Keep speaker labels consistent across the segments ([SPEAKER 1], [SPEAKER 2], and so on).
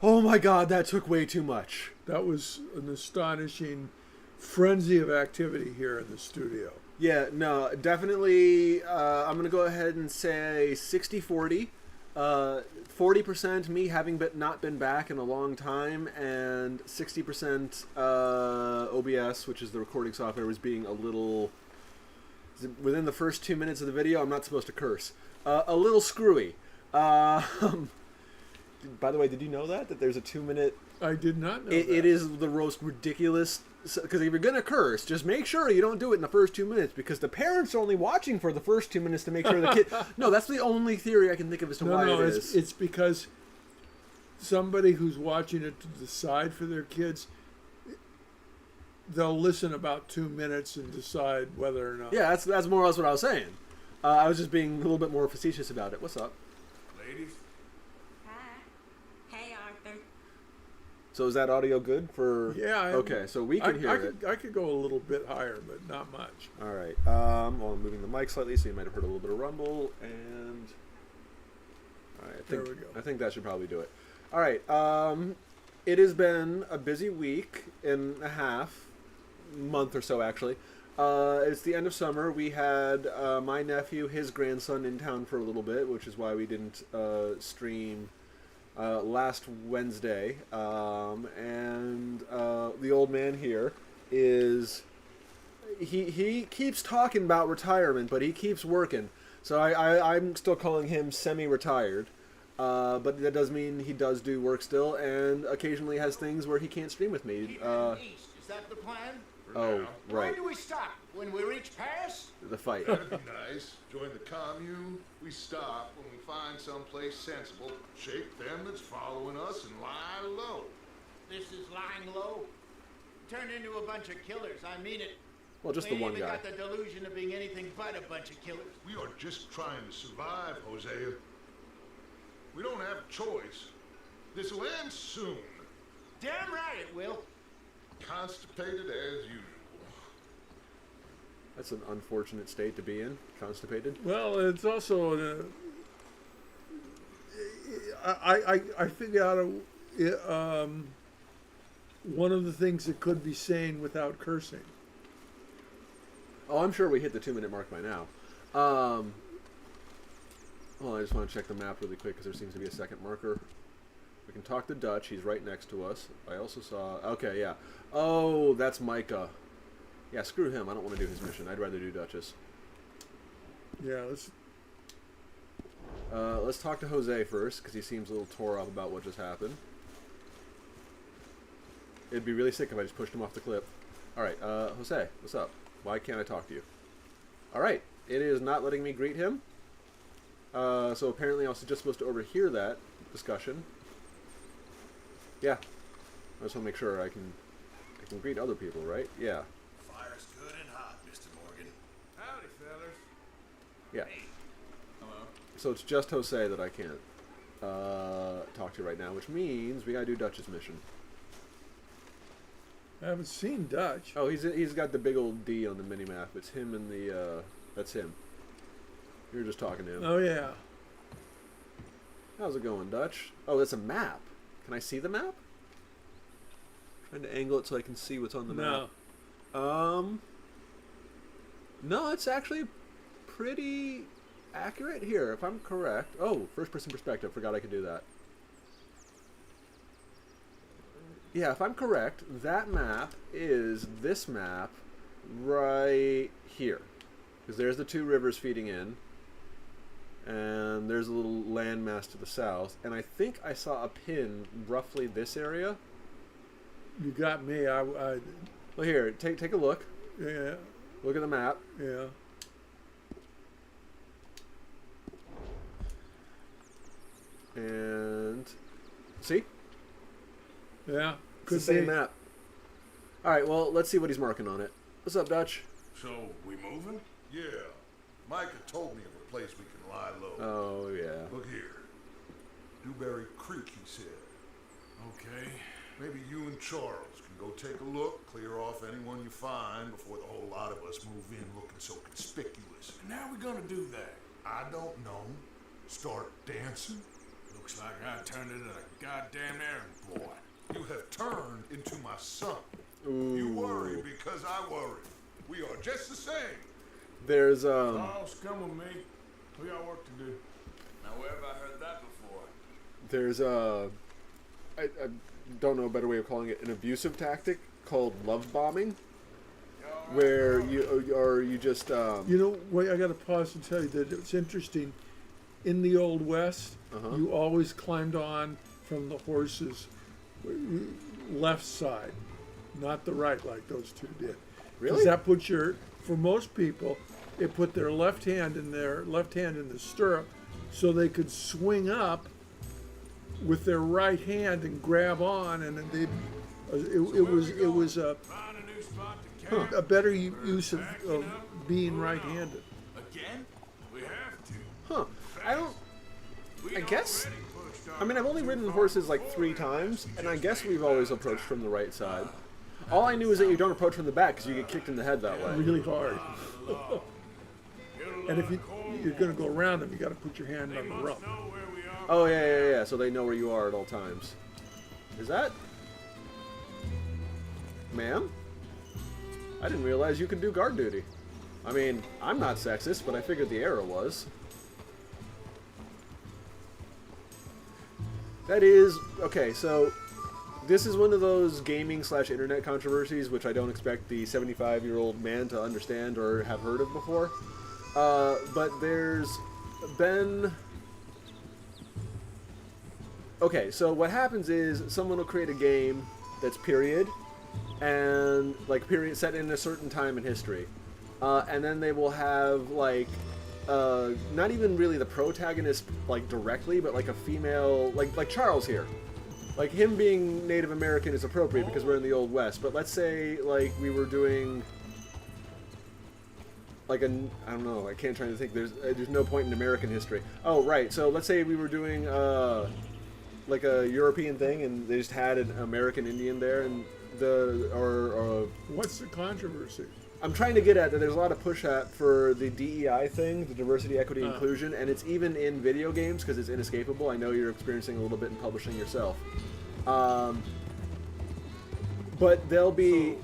[SPEAKER 1] Oh my God, that took way too much.
[SPEAKER 2] That was an astonishing frenzy of activity here in the studio.
[SPEAKER 1] Yeah, no, definitely. I'm going to go ahead and say 60-40. 40% me having not been back in a long time, and 60% OBS, which is the recording software, was being a little... Within the first 2 minutes of the video, I'm not supposed to curse. A little screwy. By the way, did you know that there's a 2-minute...
[SPEAKER 2] I did not know
[SPEAKER 1] It is the most ridiculous... Because if you're going to curse, just make sure you don't do it in the first 2 minutes, because the parents are only watching for the first 2 minutes to make sure the kid... No, that's the only theory I can think of as to why it is.
[SPEAKER 2] It's because somebody who's watching it to decide for their kids, they'll listen about 2 minutes and decide whether or not.
[SPEAKER 1] Yeah, that's more or less what I was saying. I was just being a little bit more facetious about it. What's up?
[SPEAKER 3] Ladies?
[SPEAKER 4] Hi. Hey, Arthur.
[SPEAKER 1] So is that audio good for...
[SPEAKER 2] Yeah.
[SPEAKER 1] Okay, so we can hear it.
[SPEAKER 2] I could go a little bit higher, but not much.
[SPEAKER 1] All right. Well, I'm moving the mic slightly, so you might have heard a little bit of rumble, and... All right,
[SPEAKER 2] There we go.
[SPEAKER 1] I think that should probably do it. All right. It has been a busy week and a half, month or so, actually. It's the end of summer. We had my nephew, his grandson, in town for a little bit, which is why we didn't stream last Wednesday. And the old man here is... He keeps talking about retirement, but he keeps working. So I'm still calling him semi-retired. But that does mean he does do work still, and occasionally has things where he can't stream with me.
[SPEAKER 5] Keep heading east. Is that the plan?
[SPEAKER 1] Oh, right.
[SPEAKER 5] When do we stop? When we reach Paris?
[SPEAKER 1] The fight.
[SPEAKER 3] That'd be nice. Join the commune. We stop when we find someplace sensible. Shake them that's following us and lie low.
[SPEAKER 5] This is lying low. Turned into a bunch of killers. I mean it.
[SPEAKER 1] Well, just
[SPEAKER 5] we
[SPEAKER 1] the one
[SPEAKER 5] even
[SPEAKER 1] guy.
[SPEAKER 5] got the delusion of being anything but a bunch of killers.
[SPEAKER 3] We are just trying to survive, Hosea. We don't have a choice. This will end soon.
[SPEAKER 5] Damn right it will.
[SPEAKER 3] Constipated as usual.
[SPEAKER 1] That's an unfortunate state to be in, constipated.
[SPEAKER 2] Well, it's also I figured out one of the things that could be sane without cursing.
[SPEAKER 1] Oh, I'm sure we hit the 2-minute mark by now. Well, I just want to check the map really quick because there seems to be a second marker. We can talk to Dutch. He's right next to us. I also saw... Okay, yeah. Oh, that's Micah. Yeah, screw him. I don't want to do his mission. I'd rather do Duchess.
[SPEAKER 2] Yeah,
[SPEAKER 1] let's talk to Jose first because he seems a little tore up about what just happened. It'd be really sick if I just pushed him off the cliff. All right, Jose, what's up? Why can't I talk to you? All right, it is not letting me greet him. So apparently I was just supposed to overhear that discussion. Yeah. I just want to make sure I can greet other people, right? Yeah.
[SPEAKER 6] Fire's good and hot, Mr. Morgan.
[SPEAKER 3] Howdy, fellas.
[SPEAKER 1] Yeah.
[SPEAKER 6] Hello.
[SPEAKER 1] So it's just Jose that I can't talk to right now, which means we gotta do Dutch's mission.
[SPEAKER 2] I haven't seen Dutch.
[SPEAKER 1] Oh, he's got the big old D on the minimap. It's him and the that's him. You were just talking to him.
[SPEAKER 2] Oh yeah.
[SPEAKER 1] How's it going, Dutch? Oh, that's a map. Can I see the map? Trying to angle it so I can see what's on the map. No, it's actually pretty accurate here, if I'm correct. Oh, first-person perspective. Forgot I could do that. Yeah, if I'm correct, that map is this map right here. Because there's the two rivers feeding in. And there's a little landmass to the south. And I think I saw a pin roughly this area.
[SPEAKER 2] You got me.
[SPEAKER 1] Well, here, take a look.
[SPEAKER 2] Yeah.
[SPEAKER 1] Look at the map.
[SPEAKER 2] Yeah.
[SPEAKER 1] And see?
[SPEAKER 2] Yeah.
[SPEAKER 1] It's the same map. All right, well, let's see what he's marking on it. What's up, Dutch?
[SPEAKER 3] So, we moving? Yeah. Micah told me of a place we can lie low.
[SPEAKER 1] Oh, yeah.
[SPEAKER 3] Look here. Dewberry Creek, he said.
[SPEAKER 6] Okay.
[SPEAKER 3] Maybe you and Charles can go take a look, clear off anyone you find before the whole lot of us move in looking so conspicuous.
[SPEAKER 6] And how are we gonna do that?
[SPEAKER 3] I don't know. Start dancing?
[SPEAKER 6] Look Looks like I turned into a goddamn errand boy.
[SPEAKER 3] You have turned into my son.
[SPEAKER 1] Ooh.
[SPEAKER 3] You worry because I worry. We are just the same.
[SPEAKER 1] There's
[SPEAKER 6] Oh, come with me. We got work to do.
[SPEAKER 7] Now where have I heard that before?
[SPEAKER 1] there's I don't know a better way of calling it, an abusive tactic called love bombing, where you just
[SPEAKER 2] You know, wait, I got to pause and tell you that it's interesting. In the Old West, you always climbed on from the horse's left side, not the right like those two did. 'Cause
[SPEAKER 1] Really?
[SPEAKER 2] that puts for most people, it put their left hand in the stirrup, so they could swing up with their right hand and grab on, and then it was a
[SPEAKER 6] Find a new spot to camp.
[SPEAKER 2] a better use of being right-handed.
[SPEAKER 6] Again? We have to.
[SPEAKER 1] huh. I don't.
[SPEAKER 6] We
[SPEAKER 1] I guess.
[SPEAKER 6] already pushed our
[SPEAKER 1] I mean, I've only ridden horses like 3 times, and I guess we've always approached from the right side. All I knew is that you don't approach from the back because you get kicked in the head that way.
[SPEAKER 2] Really hard. And if you're going to go around them, you got to put your hand on the rump.
[SPEAKER 6] know where we are.
[SPEAKER 1] Oh yeah. So they know where you are at all times. Is that, ma'am? I didn't realize you could do guard duty. I mean, I'm not sexist, but I figured the era was. That is okay. So this is one of those gaming/internet controversies which I don't expect the 75-year-old man to understand or have heard of before. But there's been... Okay, so what happens is someone will create a game that's period, and like period set in a certain time in history, and then they will have like not even really the protagonist like directly, but like a female, like Charles here. Like him being Native American is appropriate because we're in the Old West, but let's say like we were doing like I don't know, I can't try to think. There's no point in American history. Oh right, so let's say we were doing like a European thing, and they just had an American Indian there, and
[SPEAKER 2] What's the controversy?
[SPEAKER 1] I'm trying to get at that there's a lot of push at for the DEI thing, the diversity, equity, inclusion, and it's even in video games because it's inescapable. I know you're experiencing a little bit in publishing yourself. But there'll be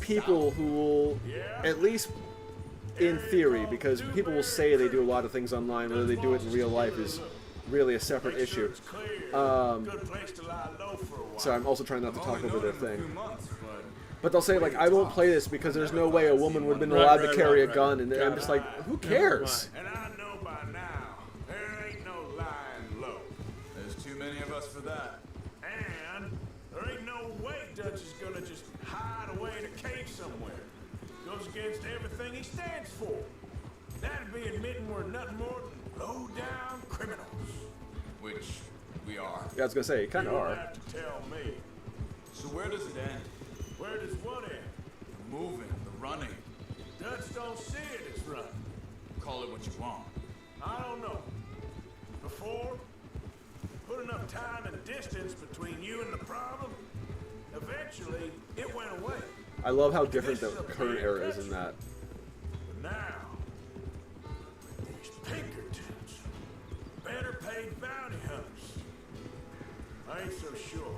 [SPEAKER 1] people who will, at least in theory, because people will say they do a lot of things online, whether they do it in real life is really a separate issue.
[SPEAKER 6] Good place to lie low for a while.
[SPEAKER 1] So I'm also trying not to talk over their
[SPEAKER 7] A few
[SPEAKER 1] thing.
[SPEAKER 7] months, but
[SPEAKER 1] But they'll say, like, I won't play this because there's no way a woman would have been allowed to carry a gun. And I'm just like, who cares?
[SPEAKER 6] And I know by now, there ain't no lying low.
[SPEAKER 7] there's too many of us for that.
[SPEAKER 6] And there ain't no way Dutch is gonna just hide away in a cave somewhere. Goes against everything he stands for. That'd be admitting we're nothing more than low-down criminals.
[SPEAKER 7] Which we are.
[SPEAKER 1] Yeah, I was going to say, you kind
[SPEAKER 6] You
[SPEAKER 1] of
[SPEAKER 6] don't
[SPEAKER 1] are.
[SPEAKER 6] have to tell me.
[SPEAKER 7] So where does it end?
[SPEAKER 6] Where does what end?
[SPEAKER 7] The moving, the running.
[SPEAKER 6] Dutch don't see it as running.
[SPEAKER 7] Call it what you want.
[SPEAKER 6] I don't know. Before, put enough time and distance between you and the problem, eventually it went away.
[SPEAKER 1] I love how different the current era is in that.
[SPEAKER 6] But now, these Pinkertons, better paid bounty hunters. I ain't so sure.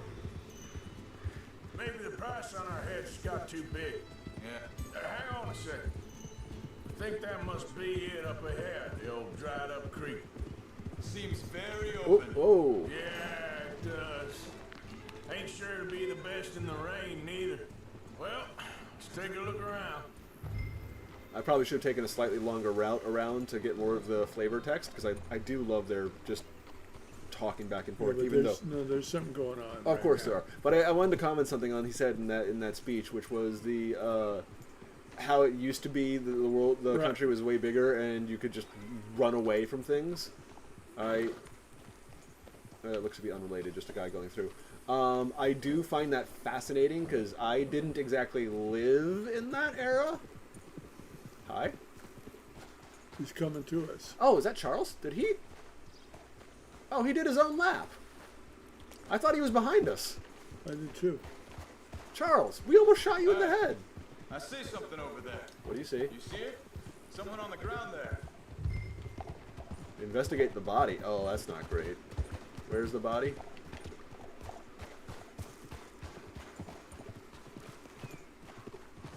[SPEAKER 6] Maybe the price on our heads got too big.
[SPEAKER 7] Yeah.
[SPEAKER 6] Hang on a second. I think that must be it up ahead, the old dried up creek.
[SPEAKER 7] Seems very
[SPEAKER 1] Whoa,
[SPEAKER 7] open.
[SPEAKER 1] whoa.
[SPEAKER 6] Yeah, it does. Ain't sure to be the best in the rain, neither. Well, let's take a look around.
[SPEAKER 1] I probably should have taken a slightly longer route around to get more of the flavor text, because I do love their just talking back and
[SPEAKER 2] Yeah,
[SPEAKER 1] forth,
[SPEAKER 2] but
[SPEAKER 1] even though...
[SPEAKER 2] there's something going on.
[SPEAKER 1] Of course there are. But I wanted to comment something on he said in that speech, which was the how it used to be the world, the
[SPEAKER 2] Right.
[SPEAKER 1] country was way bigger, and you could just run away from things. It looks to be unrelated, just a guy going through. I do find that fascinating because I didn't exactly live in that era. Hi.
[SPEAKER 2] He's coming to us.
[SPEAKER 1] Oh, is that Charles? Did he? Oh, he did his own lap. I thought he was behind us.
[SPEAKER 2] I did too.
[SPEAKER 1] Charles, we almost shot you in the head.
[SPEAKER 7] I see something over there.
[SPEAKER 1] What do you see?
[SPEAKER 7] You see it? Someone on the ground there.
[SPEAKER 1] Investigate the body. Oh, that's not great. Where's the body?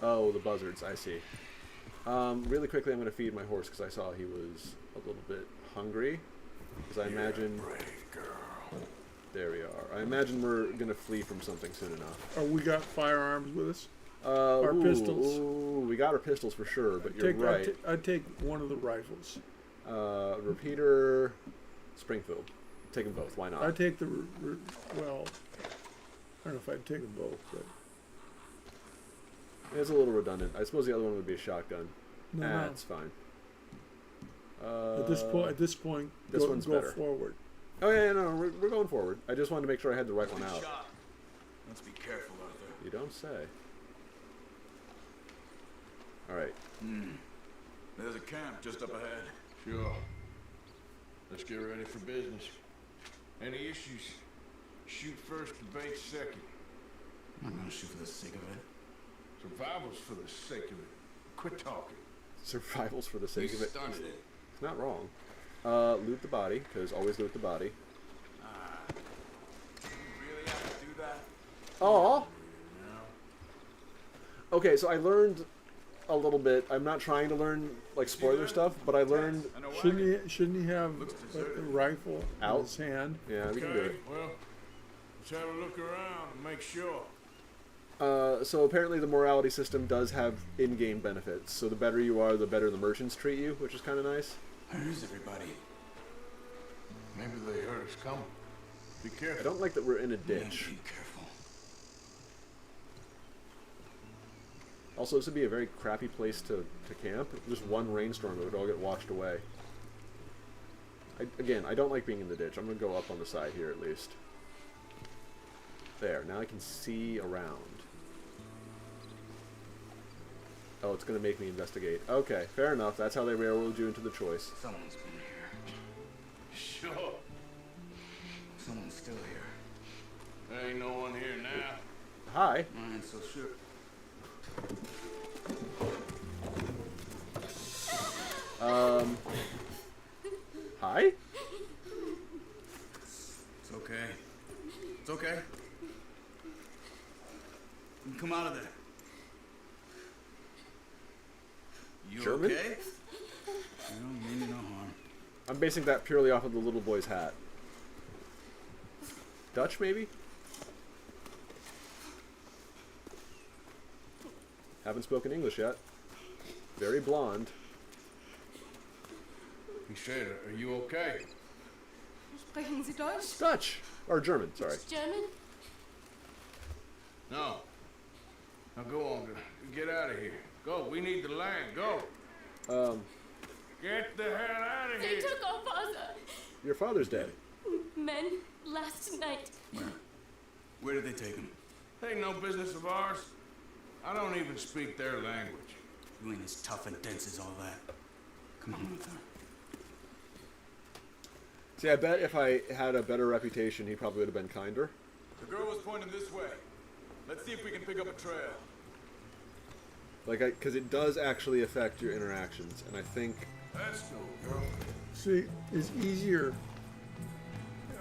[SPEAKER 1] Oh, the buzzards. I see. Really quickly, I'm going to feed my horse because I saw he was a little bit hungry. Because I imagine...
[SPEAKER 6] Brave girl.
[SPEAKER 1] There we are. I imagine we're going to flee from something soon enough.
[SPEAKER 2] Oh, we got firearms with us. Our pistols.
[SPEAKER 1] Ooh, we got our pistols for sure, but you're right.
[SPEAKER 2] I'd take one of the rifles.
[SPEAKER 1] Repeater, Springfield. Take them both. Why not?
[SPEAKER 2] I'd take the, well, I don't know if I'd take them both, but.
[SPEAKER 1] It's a little redundant. I suppose the other one would be a shotgun.
[SPEAKER 2] No.
[SPEAKER 1] It's fine.
[SPEAKER 2] At this point,
[SPEAKER 1] this one's
[SPEAKER 2] go
[SPEAKER 1] better.
[SPEAKER 2] forward.
[SPEAKER 1] Oh yeah, no, we're going forward. I just wanted to make sure I had the right one out.
[SPEAKER 7] Shot. Let's be careful out there.
[SPEAKER 1] You don't say. All right.
[SPEAKER 7] There's a camp just up ahead.
[SPEAKER 3] Sure. Let's get ready for business. Any issues? Shoot first, debate second.
[SPEAKER 5] I'm not gonna shoot for the sake of it.
[SPEAKER 3] Survival's for the sake of it. Quit talking.
[SPEAKER 1] Survival's for the sake
[SPEAKER 5] You
[SPEAKER 1] of it.
[SPEAKER 5] started it.
[SPEAKER 1] It's not wrong. Loot the body, because always loot the body.
[SPEAKER 7] You really have to do that?
[SPEAKER 1] Oh. Okay, so I learned a little bit. I'm not trying to learn like spoiler stuff, but I learned.
[SPEAKER 7] I know
[SPEAKER 2] Shouldn't he have a rifle
[SPEAKER 1] Out?
[SPEAKER 2] in his hand?
[SPEAKER 1] Yeah, we can do
[SPEAKER 6] Okay,
[SPEAKER 1] it.
[SPEAKER 6] well, let's have a look around and make sure.
[SPEAKER 1] So apparently the morality system does have in-game benefits. So the better you are, the better the merchants treat you, which is kind of nice.
[SPEAKER 5] Where's everybody?
[SPEAKER 3] Maybe they heard us coming. Be
[SPEAKER 1] I
[SPEAKER 3] careful.
[SPEAKER 1] don't like that we're in a
[SPEAKER 5] Yeah,
[SPEAKER 1] ditch.
[SPEAKER 5] be careful.
[SPEAKER 1] Also, this would be a very crappy place to camp. Just one rainstorm, it would all get washed away. Again, I don't like being in the ditch. I'm going to go up on the side here at least. There, now I can see around. Oh, it's going to make me investigate. Okay, fair enough. That's how they railroad you into the choice.
[SPEAKER 5] Someone's been here.
[SPEAKER 3] Sure.
[SPEAKER 5] Someone's still here.
[SPEAKER 3] There ain't no one here now.
[SPEAKER 1] Hi.
[SPEAKER 5] I ain't so sure.
[SPEAKER 1] Hi?
[SPEAKER 5] It's okay. It's okay. You can come out of there. You
[SPEAKER 1] German?
[SPEAKER 5] okay? I don't mean you no harm.
[SPEAKER 1] I'm basing that purely off of the little boy's hat. Dutch, maybe? Haven't spoken English yet. Very blonde.
[SPEAKER 3] He said, are you okay?
[SPEAKER 8] Sprechen Sie Deutsch?
[SPEAKER 1] Dutch! Or German, sorry.
[SPEAKER 8] German?
[SPEAKER 3] No. Now go on. Get out of here. Go. We need the land. Go. Get the hell out of
[SPEAKER 8] They
[SPEAKER 3] here.
[SPEAKER 8] took our father.
[SPEAKER 1] Your father's dead.
[SPEAKER 8] Men last night.
[SPEAKER 5] Where did they take him?
[SPEAKER 3] Ain't no business of ours. I don't even speak their language.
[SPEAKER 5] You ain't as tough and dense as all that. Come on, Luther.
[SPEAKER 1] See, I bet if I had a better reputation, he probably would have been kinder.
[SPEAKER 7] The girl was pointing this way. Let's see if we can pick up a trail.
[SPEAKER 1] Like, because it does actually affect your interactions, and I think...
[SPEAKER 3] That's no girl.
[SPEAKER 2] See, it's easier.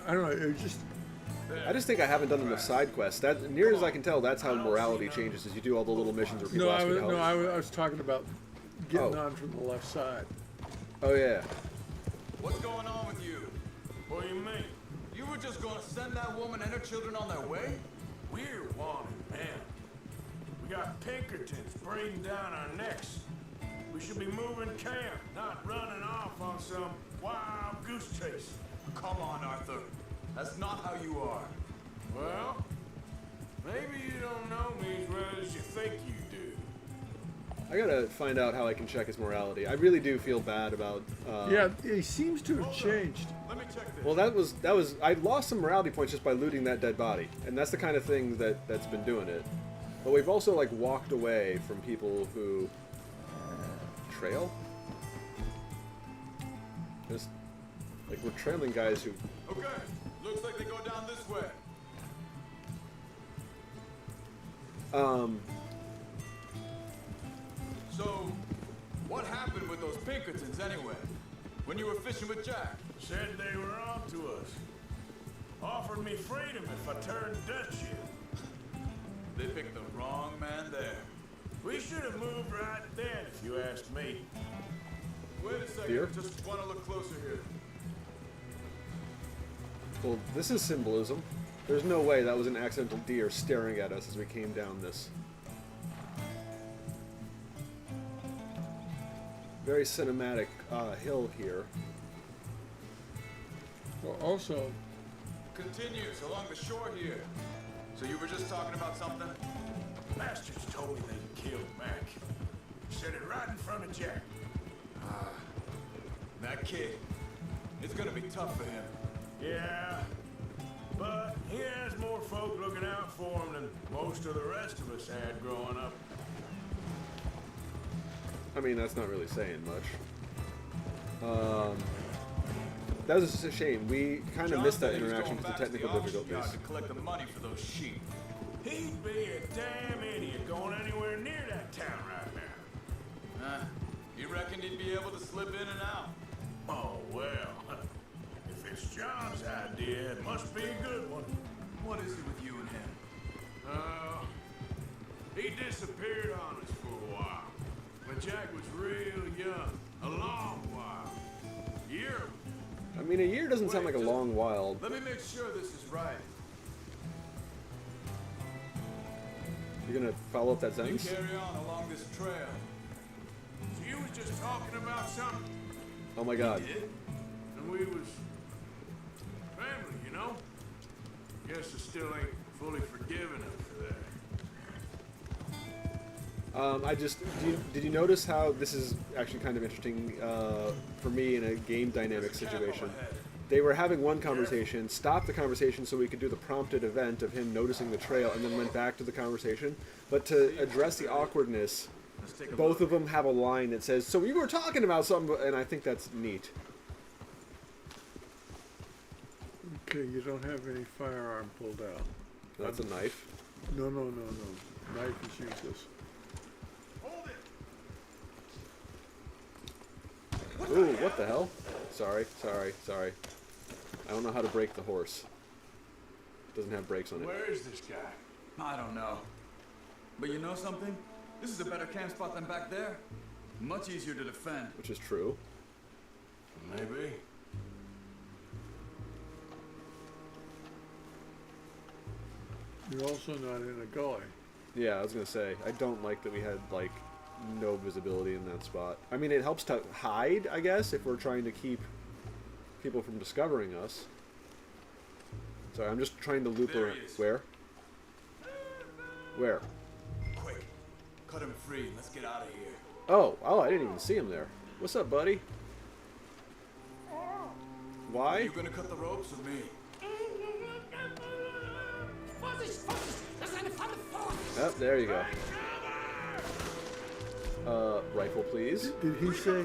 [SPEAKER 2] I don't know. It just
[SPEAKER 1] I just think I haven't done enough side quests. That, near as I can tell, that's how morality changes, is you do all the little missions where people
[SPEAKER 2] no.
[SPEAKER 1] ask you to help.
[SPEAKER 2] I was talking about getting
[SPEAKER 1] Oh.
[SPEAKER 2] on from the left side.
[SPEAKER 1] Oh, yeah.
[SPEAKER 7] What's going on with you?
[SPEAKER 6] What do you mean?
[SPEAKER 7] You were just gonna send that woman and her children on their way?
[SPEAKER 6] We're wanted, man. We got Pinkertons breathing down our necks. We should be moving camp, not running off on some wild goose chase.
[SPEAKER 7] Come on, Arthur. That's not how you are.
[SPEAKER 6] Well, maybe you don't know me as well as you think you do.
[SPEAKER 1] I gotta find out how I can check his morality. I really do feel bad about...
[SPEAKER 2] Yeah, he seems to have changed.
[SPEAKER 7] Let me check this.
[SPEAKER 1] Well, that was... I lost some morality points just by looting that dead body. And that's the kind of thing that's been doing it. But we've also, like, walked away from people who... Trail? Just... Like, we're trailing guys who...
[SPEAKER 7] Okay, looks like they go down this way. So, what happened with those Pinkertons anyway? When you were fishing with Jack?
[SPEAKER 6] Said they were on to us. Offered me freedom if I turned Dutch in.
[SPEAKER 7] They picked the wrong man there.
[SPEAKER 6] We should have moved right then, if you ask me.
[SPEAKER 7] Wait a second.
[SPEAKER 1] Deer?
[SPEAKER 7] Just want to look closer here.
[SPEAKER 1] Well, this is symbolism. There's no way that was an accidental deer staring at us as we came down this. Very cinematic hill here.
[SPEAKER 2] Well, also,
[SPEAKER 7] Continues along the shore here. So you were just talking about something?
[SPEAKER 6] Bastards told me they killed Mac. Said it right in front of Jack.
[SPEAKER 7] That kid. It's gonna be tough for him.
[SPEAKER 6] Yeah, but he has more folk looking out for him than most of the rest of us had growing up.
[SPEAKER 1] I mean, that's not really saying much. That was just a shame. We kind of
[SPEAKER 7] John
[SPEAKER 1] missed that
[SPEAKER 7] said he was
[SPEAKER 1] interaction
[SPEAKER 7] going
[SPEAKER 1] because of
[SPEAKER 7] back to
[SPEAKER 1] technical
[SPEAKER 7] auction yard
[SPEAKER 1] difficulties.
[SPEAKER 7] to collect the money for those sheep.
[SPEAKER 6] He'd be a damn idiot going anywhere near that town right now.
[SPEAKER 7] You reckoned he'd be able to slip in and out?
[SPEAKER 6] Oh, well. If it's John's idea, it must be a good one.
[SPEAKER 7] What is it with you and him?
[SPEAKER 6] He disappeared on us for a while. When Jack was real young. A long while. Year.
[SPEAKER 1] I mean, a year doesn't sound like a long while.
[SPEAKER 7] Let me make sure this is right.
[SPEAKER 1] You're gonna follow up that
[SPEAKER 7] You
[SPEAKER 1] sentence?
[SPEAKER 7] carry on along this trail.
[SPEAKER 6] So you was just talking about something.
[SPEAKER 1] Oh my god.
[SPEAKER 7] Did?
[SPEAKER 6] And we was family, you know? Guess I still ain't fully forgiven him for that.
[SPEAKER 1] Did you notice how this is actually kind of interesting for me in a game dynamic situation? They were having one conversation, stopped the conversation so we could do the prompted event of him noticing the trail, and then went back to the conversation. But to address the awkwardness,
[SPEAKER 7] Let's take a
[SPEAKER 1] both
[SPEAKER 7] look.
[SPEAKER 1] of them have a line that says, "So we were talking about something," and I think that's neat.
[SPEAKER 2] okay, you don't have any firearm pulled out.
[SPEAKER 1] That's a knife.
[SPEAKER 2] No. Knife is useless.
[SPEAKER 1] Ooh, what the hell? Sorry. I don't know how to brake the horse. Doesn't have brakes on it.
[SPEAKER 6] Where is this guy?
[SPEAKER 7] I don't know. But you know something? This is a better camp spot than back there. Much easier to defend.
[SPEAKER 1] Which is true.
[SPEAKER 6] Maybe.
[SPEAKER 2] You're also not in a gully.
[SPEAKER 1] Yeah, I was gonna say, I don't like that we had, like, no visibility in that spot. I mean, it helps to hide, I guess, if we're trying to keep people from discovering us. Sorry, I'm just trying to loop
[SPEAKER 7] There
[SPEAKER 1] around.
[SPEAKER 7] he is.
[SPEAKER 1] Where? Where?
[SPEAKER 7] Quick. Cut him free. Let's get out of here.
[SPEAKER 1] Oh, I didn't even see him there. What's up, buddy?
[SPEAKER 7] Are
[SPEAKER 1] Why?
[SPEAKER 7] you gonna cut the ropes or me?
[SPEAKER 1] Oh, there you go. Rifle, please.
[SPEAKER 2] Did he say?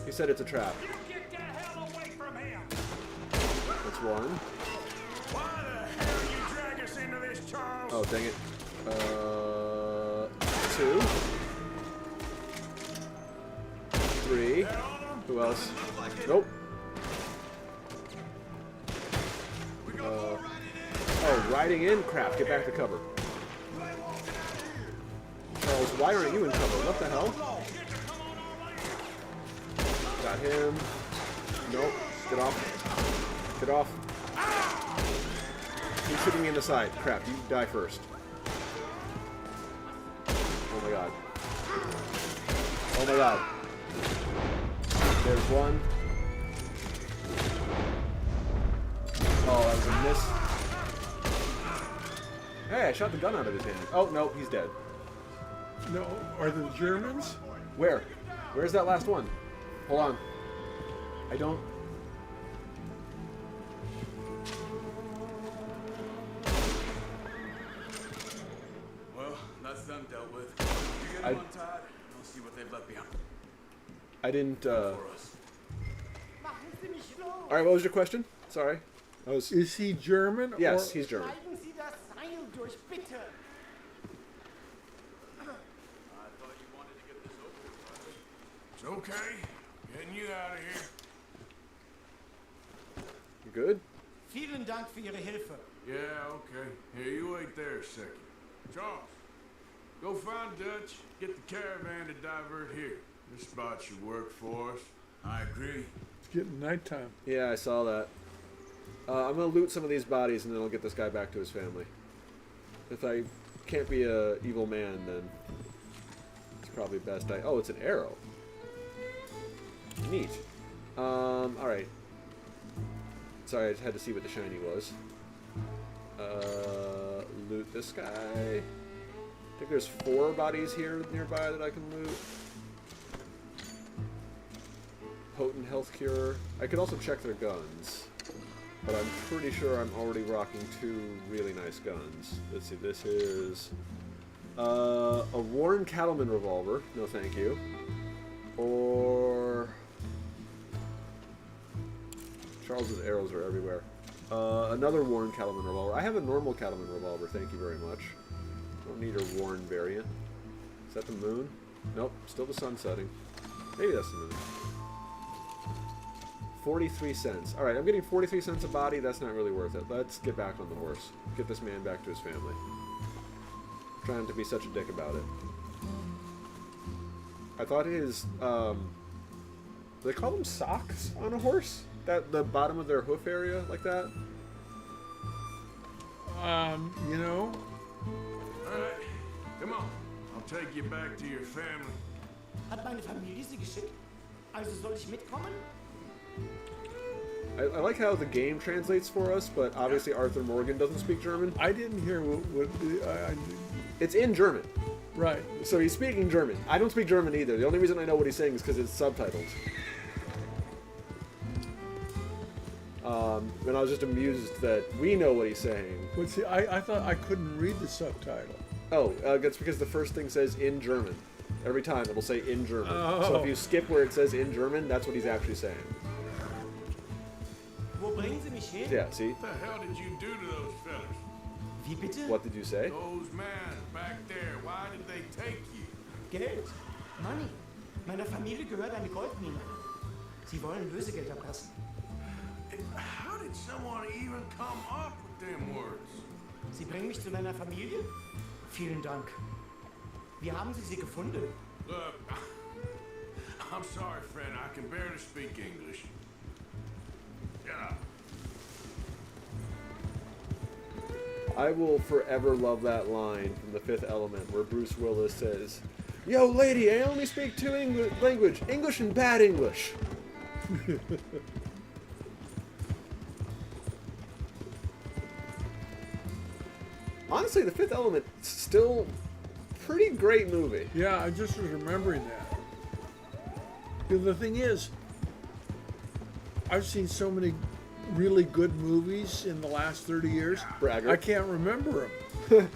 [SPEAKER 1] He said it's a trap.
[SPEAKER 5] Get the hell away from him!
[SPEAKER 1] That's one.
[SPEAKER 6] Why the hell you drag us into this, Charles?
[SPEAKER 1] Oh, dang it. Two. Three. Who else? Nope. Oh, riding in? Crap, get back to cover. Charles, why aren't you in cover? What the hell? Got him. Nope. Get off. Get off. He's shooting me in the side. Crap, you die first. Oh my god. Oh my god. There's one. Oh, that was a miss. Hey, I shot the gun out of his hand. Oh, no, he's dead.
[SPEAKER 2] No, are the Germans?
[SPEAKER 1] Where? Where's that last one? Hold on. I don't...
[SPEAKER 7] Well, that's them dealt with. You get them untied, and I'll see what they've left behind
[SPEAKER 1] I didn't,
[SPEAKER 7] for us.
[SPEAKER 1] Alright, what was your question? Sorry. I was...
[SPEAKER 2] Is he German?
[SPEAKER 1] Yes,
[SPEAKER 2] or
[SPEAKER 1] he's German.
[SPEAKER 6] It's okay. Getting you out of here.
[SPEAKER 1] You good?
[SPEAKER 5] Vielen Dank für Ihre Hilfe.
[SPEAKER 6] Yeah, okay. Here, you wait there a second. Charles, go find Dutch. Get the caravan to divert here. This spot should work for us.
[SPEAKER 7] I agree.
[SPEAKER 2] It's getting nighttime.
[SPEAKER 1] Yeah, I saw that. I'm gonna loot some of these bodies and then I'll get this guy back to his family. If I can't be a evil man, then it's probably best I... Oh, it's an arrow. Neat. Alright. Sorry, I just had to see what the shiny was. Loot this guy. I think there's 4 bodies here nearby that I can loot. Potent health cure. I could also check their guns. But I'm pretty sure I'm already rocking 2 really nice guns. Let's see, this is... a Warren Cattleman revolver. No thank you. Or... Charles's arrows are everywhere. Another Warren Cattleman revolver. I have a normal Cattleman revolver, thank you very much. Don't need a Warren variant. Is that the moon? Nope, still the sun setting. Maybe that's the moon. 43 cents. Alright, I'm getting 43 cents a body. That's not really worth it. Let's get back on the horse. Get this man back to his family. Trying to be such a dick about it. I thought his, do they call them socks on a horse? That the bottom of their hoof area, like that?
[SPEAKER 2] You know,
[SPEAKER 6] Alright, come on. I'll take you back to your family.
[SPEAKER 5] Hat meine Familie Sie geschickt? Also soll ich mitkommen?
[SPEAKER 1] I like how the game translates for us, but obviously Arthur Morgan doesn't speak German.
[SPEAKER 2] I didn't hear what
[SPEAKER 1] It's in German,
[SPEAKER 2] right.
[SPEAKER 1] so he's speaking German. I don't speak German either. The only reason I know what he's saying is because it's subtitled. And I was just amused that we know what he's saying.
[SPEAKER 2] But see, I thought I couldn't read the subtitle.
[SPEAKER 1] Oh, that's because the first thing says in German. Every time it'll say in German. So
[SPEAKER 2] Oh.
[SPEAKER 1] if you skip where it says in German, that's what he's actually saying.
[SPEAKER 5] Wo bringen Sie mich hin?
[SPEAKER 1] Yeah, see?
[SPEAKER 6] What the hell did you do to those fellas?
[SPEAKER 5] Wie bitte?
[SPEAKER 1] What did you say?
[SPEAKER 6] Those men back there, why did they take you?
[SPEAKER 5] Geld. Money. Meiner Familie gehört eine Goldmine. Sie wollen Lösegeld erpressen.
[SPEAKER 6] How did someone even come up with them words?
[SPEAKER 5] Sie bringen mich zu meiner Familie? Vielen Dank. Wie haben Sie sie gefunden?
[SPEAKER 6] Look, I'm sorry, friend. I can barely speak English. Get up.
[SPEAKER 1] I will forever love that line from The Fifth Element where Bruce Willis says, "Yo, lady, I only speak 2 language, English and bad English." Honestly, The Fifth Element still pretty great movie.
[SPEAKER 2] Yeah, I just was remembering that. The thing is, I've seen so many really good movies in the last 30 years.
[SPEAKER 1] Bragger.
[SPEAKER 2] I can't remember them.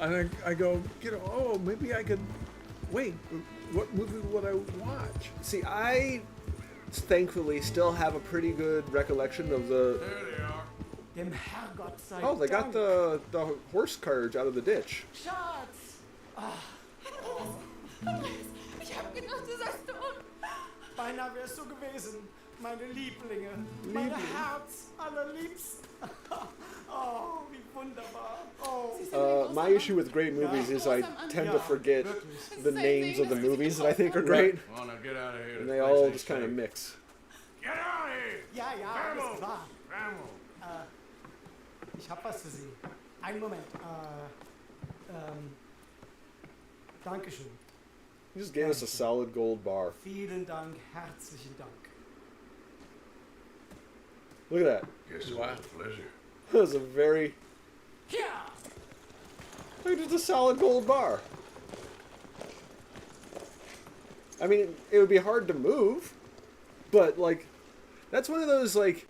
[SPEAKER 2] And I go, oh, maybe I could. Wait, what movie would I watch?
[SPEAKER 1] See, I thankfully still have a pretty good recollection of the...
[SPEAKER 6] There they are.
[SPEAKER 5] Dem Herrgott sei
[SPEAKER 1] Oh, they got
[SPEAKER 5] Dank.
[SPEAKER 1] the horse carriage out of the ditch.
[SPEAKER 5] Schatz!
[SPEAKER 8] Ich hab gedacht, du sagst tot.
[SPEAKER 5] Beinahe wärst du gewesen. Meine Lieblinge. Mein Herz allerliebst. Oh, wie wunderbar. Oh.
[SPEAKER 1] My issue with great movies is I tend to forget the names of the movies that I think are great,
[SPEAKER 6] Come on, now get out of here.
[SPEAKER 1] and
[SPEAKER 6] This
[SPEAKER 1] they
[SPEAKER 6] place
[SPEAKER 1] all
[SPEAKER 6] ain't
[SPEAKER 1] just kind of
[SPEAKER 6] safe.
[SPEAKER 1] mix.
[SPEAKER 6] Get out of here!
[SPEAKER 5] Ja, ja, alles
[SPEAKER 6] Vamos!
[SPEAKER 5] klar.
[SPEAKER 6] Vamos!
[SPEAKER 5] Ich hab was für Sie. Einen Moment. Dankeschön.
[SPEAKER 1] He just gave us a solid gold bar.
[SPEAKER 5] Vielen Dank, herzlichen Dank.
[SPEAKER 1] Look at that.
[SPEAKER 6] Guess it
[SPEAKER 2] Wow.
[SPEAKER 6] was a pleasure.
[SPEAKER 1] That was a very...
[SPEAKER 5] Ja!
[SPEAKER 1] Look, just a solid gold bar. I mean, it would be hard to move, but, like, that's one of those, like,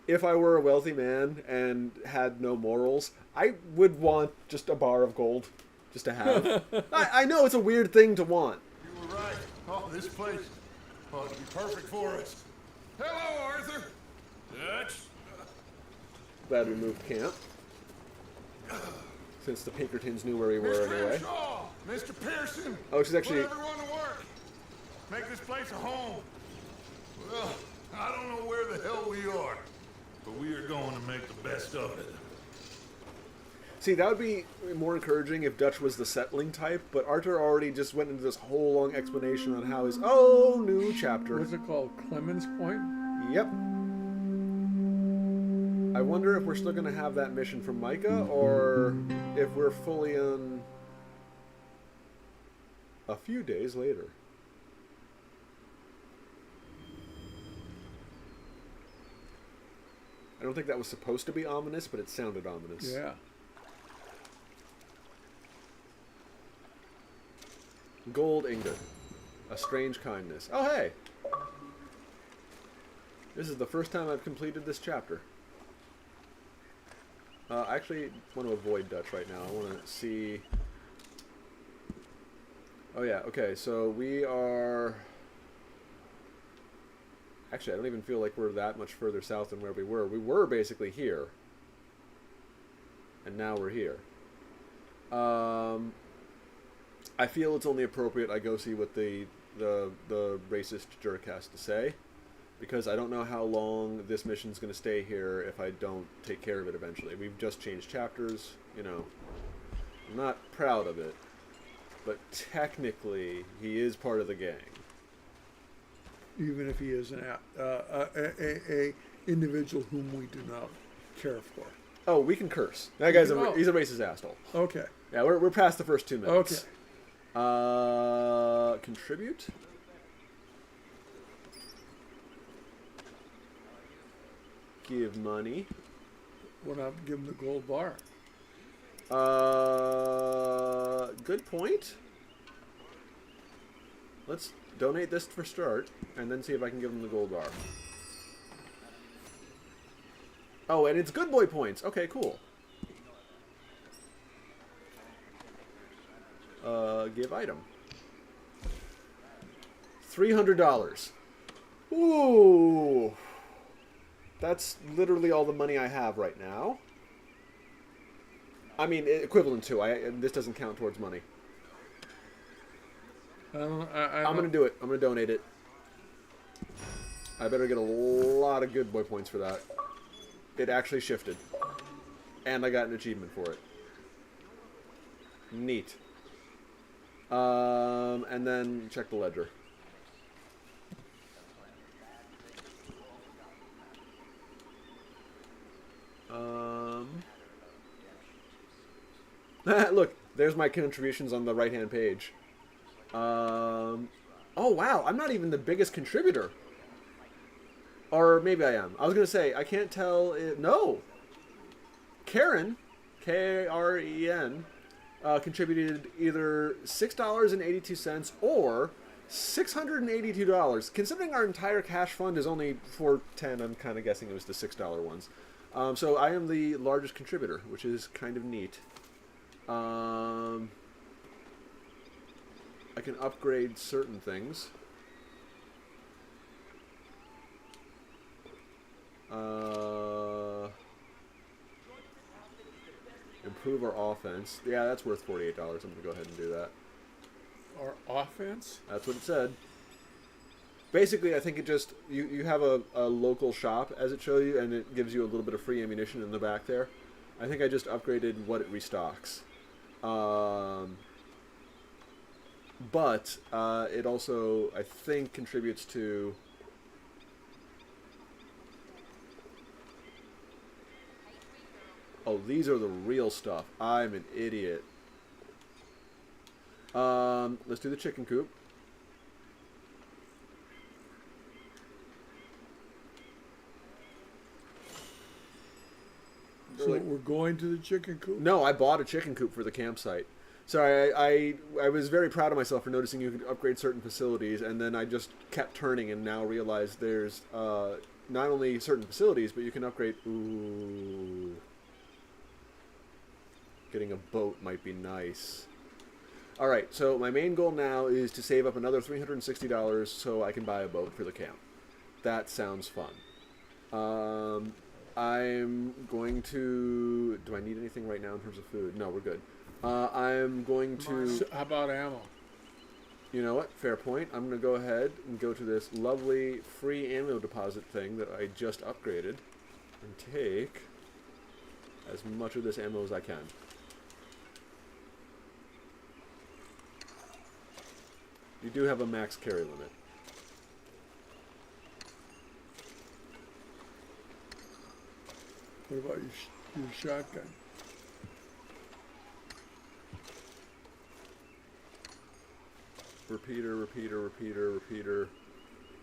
[SPEAKER 1] if I were a wealthy man and had no morals, I would want just a bar of gold just to have. I know it's a weird thing to want.
[SPEAKER 3] You were right. Oh, this place. Oh, it'd be perfect for us. Hello, Arthur.
[SPEAKER 6] Dutch?
[SPEAKER 1] Glad we moved camp. Since the Pinkertons knew where we were
[SPEAKER 3] Mr.
[SPEAKER 1] anyway.
[SPEAKER 3] Shaw, Mr. Pearson.
[SPEAKER 1] Oh, she's actually...
[SPEAKER 3] Put everyone to work. Make this place a home. Well, I don't know where the hell we are, but we are going to make the best of it.
[SPEAKER 1] See, that would be more encouraging if Dutch was the settling type, but Arthur already just went into this whole long explanation on how his new chapter.
[SPEAKER 2] What's it called? Clemens Point?
[SPEAKER 1] Yep. I wonder if we're still going to have that mission from Micah, or if we're fully in a few days later. I don't think that was supposed to be ominous, but it sounded ominous.
[SPEAKER 2] Yeah.
[SPEAKER 1] Gold ingot. A strange kindness. Oh, hey! This is the first time I've completed this chapter. I actually want to avoid Dutch right now. I want to see... Oh yeah, okay, so we are... Actually, I don't even feel like we're that much further south than where we were. We were basically here. And now we're here. I feel it's only appropriate I go see what the racist jerk has to say, because I don't know how long this mission's going to stay here if I don't take care of it eventually. We've just changed chapters, you know. I'm not proud of it, but technically he is part of the gang.
[SPEAKER 2] Even if he is a individual whom we do not care for.
[SPEAKER 1] Oh, we can curse. That guy's he's a racist asshole.
[SPEAKER 2] Okay.
[SPEAKER 1] Yeah, we're past the first 2 minutes.
[SPEAKER 2] Okay.
[SPEAKER 1] Contribute? Give money.
[SPEAKER 2] Why not give him the gold bar?
[SPEAKER 1] Good point. Let's donate this for start, and then see if I can give him the gold bar. Oh, and it's good boy points. Okay, cool. Give item. $300. Ooh. That's literally all the money I have right now. I mean, equivalent to. This doesn't count towards money. I'm going to do it. I'm going to donate it. I better get a lot of good boy points for that. It actually shifted. And I got an achievement for it. Neat. And then check the ledger. Look, there's my contributions on the right-hand page. Oh, wow, I'm not even the biggest contributor. Or maybe I am. I was going to say, I can't tell... No! Karen, K-R-E-N, contributed either $6.82 or $682. Considering our entire cash fund is only $4.10, I'm kind of guessing it was the $6 ones. So I am the largest contributor, which is kind of neat. I can upgrade certain things. Improve our offense. Yeah, that's worth $48. I'm going to go ahead and do that.
[SPEAKER 2] Our offense?
[SPEAKER 1] That's what it said. Basically, I think it just... You have a local shop, as it shows you, and it gives you a little bit of free ammunition in the back there. I think I just upgraded what it restocks. But it also, I think, contributes to... Oh, these are the real stuff. I'm an idiot. Let's do the chicken coop.
[SPEAKER 2] So we're going to the chicken coop?
[SPEAKER 1] No, I bought a chicken coop for the campsite. Sorry, I was very proud of myself for noticing you could upgrade certain facilities, and then I just kept turning and now realized there's not only certain facilities, but you can upgrade... Ooh. Getting a boat might be nice. Alright, so my main goal now is to save up another $360 so I can buy a boat for the camp. That sounds fun. I'm going to... Do I need anything right now in terms of food? No, we're good. I'm going to...
[SPEAKER 2] How about ammo?
[SPEAKER 1] You know what? Fair point. I'm going to go ahead and go to this lovely free ammo deposit thing that I just upgraded. and take as much of this ammo as I can. You do have a max carry limit.
[SPEAKER 2] What about your shotgun?
[SPEAKER 1] Repeater.